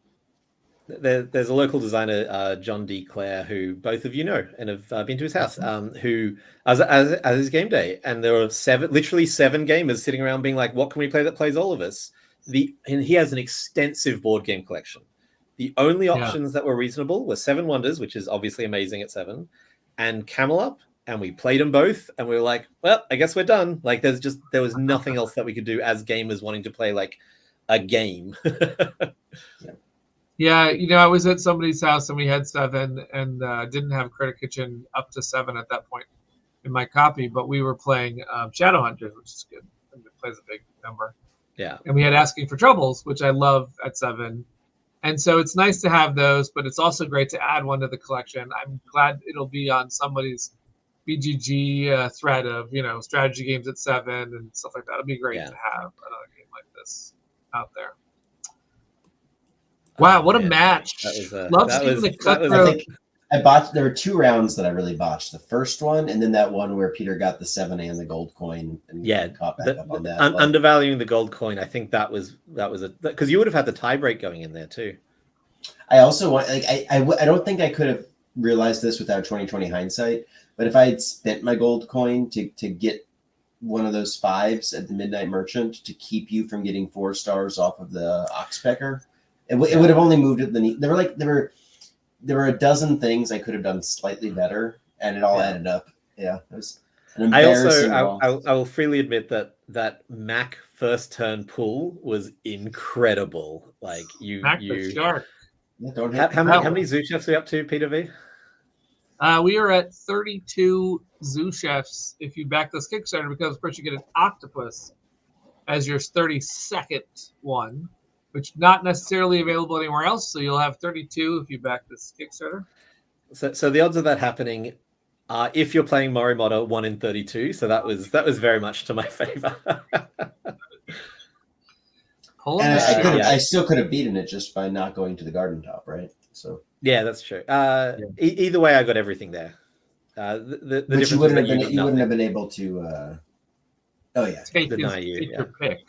S3: There's a local designer, John D. Clare, who both of you know and have been to his house, who, as his game day, and there were literally 7 gamers sitting around being like, what can we play that plays all of us? And he has an extensive board game collection. The only options that were reasonable were 7 Wonders, which is obviously amazing at 7, and Camel Up, and we played them both, and we were like, well, I guess we're done. There was nothing else that we could do as gamers wanting to play a game.
S2: Yeah, I was at somebody's house and we had 7 and didn't have Critter Kitchen up to 7 at that point. in my copy, but we were playing Shadowhunters, which is good. It plays a big number.
S3: Yeah.
S2: And we had Asking for Troubles, which I love at 7. And so it's nice to have those, but it's also great to add one to the collection. I'm glad it'll be on somebody's BGG thread of, strategy games at 7 and stuff like that. It'd be great to have another game like this out there. Wow, what a match! Love seeing the cutthroat.
S1: I botched. There were 2 rounds that I really botched. The first one, and then that one where Peter got the 7 and the gold coin. And caught back up on that.
S3: Undervaluing the gold coin. I think that was because you would have had the tie break going in there too.
S1: I also want I don't think I could have realized this without 2020 hindsight. But if I had spent my gold coin to get one of those 5s at the Midnight Merchant to keep you from getting 4 stars off of the Oxpecker, it would have only moved it. There were a dozen things I could have done slightly better, and it all added up. Yeah, it was an embarrassing loss.
S3: I will freely admit that Mac first turn pull was incredible. Like
S2: Mac the shark.
S1: Yeah,
S3: how many Zoo Chefs are we up to, Peter V?
S2: We are at 32 Zoo Chefs if you back this Kickstarter, because of course you get an octopus as your 32nd one, which not necessarily available anywhere else. So you'll have 32 if you back this Kickstarter.
S3: So the odds of that happening are, if you're playing Morimoto, 1 in 32. So that was very much to my favor.
S1: I still could have beaten it just by not going to the garden top, right? So
S3: yeah, that's true. Either way, I got everything there. The
S1: but you wouldn't have been able to.
S2: Take your pick.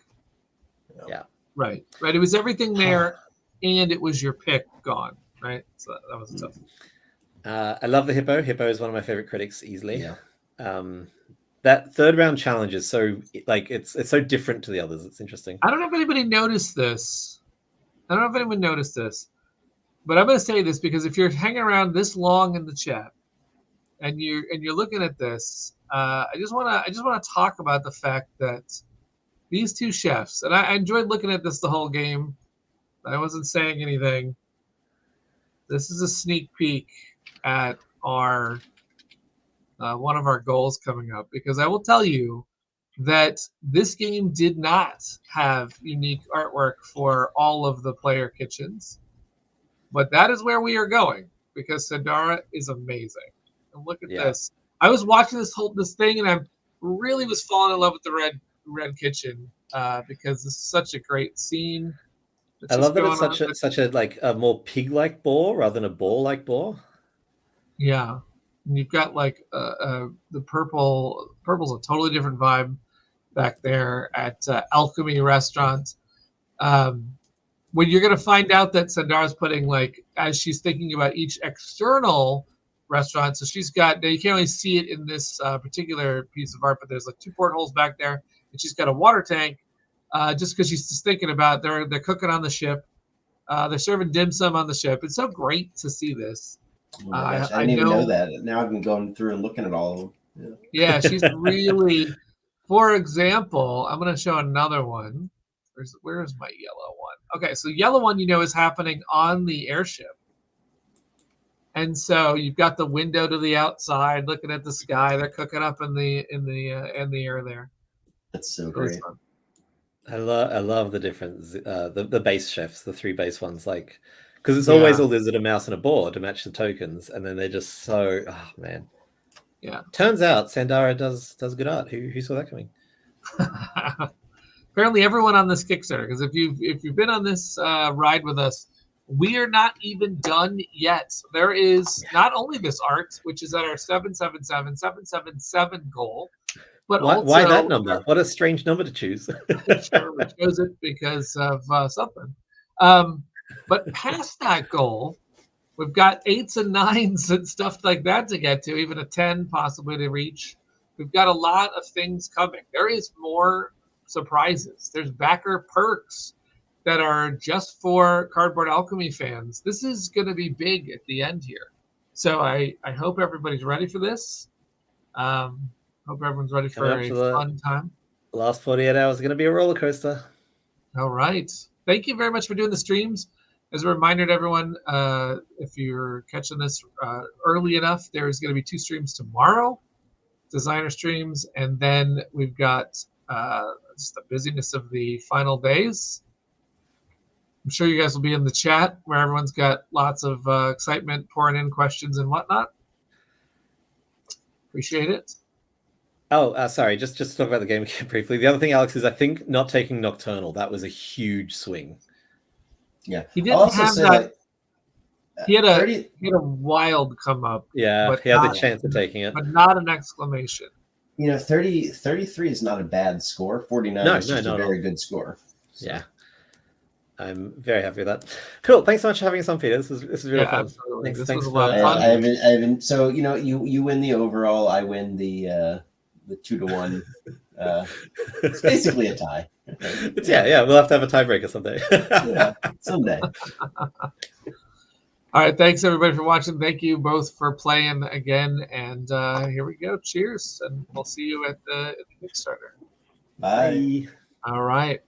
S3: Yeah.
S2: Right. It was everything there, and it was your pick gone. Right. So that was tough.
S3: I love the Hippo. Hippo is one of my favorite critics, easily.
S1: Yeah.
S3: That 3rd round challenge is so it's so different to the others. It's interesting.
S2: I don't know if anybody noticed this. But I'm going to say this because if you're hanging around this long in the chat and you're looking at this, I just want to talk about the fact that these 2 chefs, and I enjoyed looking at this the whole game. I wasn't saying anything. This is a sneak peek at our one of our goals coming up, because I will tell you that this game did not have unique artwork for all of the player kitchens, but that is where we are going, because Sandara is amazing. And look at this. I was watching this thing, and I really was falling in love with the red kitchen because this is such a great scene.
S3: I love that it's such a like a more pig-like boar rather than a boar-like boar.
S2: Yeah, and you've got like the purple. Purple's a totally different vibe back there at Alchemy Restaurant. When you're going to find out that Sandara's putting, like, as she's thinking about each external restaurant, so she's got, now you can't really see it in this particular piece of art, but there's like 2 portholes back there, and she's got a water tank, just because she's just thinking about they're cooking on the ship. They're serving dim sum on the ship. It's so great to see this.
S1: Oh my gosh, I didn't even know that. Now I've been going through and looking at all of them.
S2: Yeah, she's really, for example, I'm going to show another one. Where's my yellow one? Okay, so yellow one, is happening on the airship. And so you've got the window to the outside, looking at the sky. They're cooking up in the air there.
S1: That's so great.
S3: I love the difference. The base chefs, the 3 base ones, like, because it's always a lizard, a mouse, and a boar to match the tokens, and then they're just so, oh man.
S2: Yeah.
S3: Turns out Sandara does good art. Who saw that coming?
S2: Apparently everyone on this Kickstarter, because if you've been on this ride with us, we are not even done yet. There is not only this art, which is at our 777 goal, but
S3: why that number? What a strange number to choose.
S2: Sure, we chose it because of something. But past that goal, we've got 8s and 9s and stuff like that to get to, even a 10 possibly to reach. We've got a lot of things coming. There is more surprises. There's backer perks that are just for Cardboard Alchemy fans. This is going to be big at the end here. So I hope everybody's ready for this. Hope everyone's ready for a fun time.
S3: The last 48 hours is going to be a roller coaster.
S2: All right. Thank you very much for doing the streams. As a reminder to everyone, if you're catching this early enough, there's going to be 2 streams tomorrow. designer streams, and then we've got just the busyness of the final days. I'm sure you guys will be in the chat where everyone's got lots of excitement pouring in questions and whatnot. Appreciate it.
S3: Oh, sorry. Just to talk about the game again briefly. The other thing, Alex, is I think not taking Nocturnal. That was a huge swing.
S1: Yeah,
S2: he didn't have that. He had a wild come up.
S3: Yeah, but he had the chance of taking it,
S2: but not an exclamation.
S1: 33 is not a bad score. 49 is just a very good score. So.
S3: Yeah. I'm very happy with that. Cool. Thanks so much for having us on, Peter. This is really fun.
S2: Absolutely.
S3: Thanks
S2: was a
S3: for
S2: lot of fun.
S1: I haven't. So you win the overall. I win the 2-1. It's basically a tie.
S3: Yeah. We'll have to have a tiebreaker someday.
S1: Yeah, someday.
S2: All right. Thanks everybody for watching. Thank you both for playing again. And here we go. Cheers. And we'll see you at the Kickstarter.
S1: Bye.
S2: All right.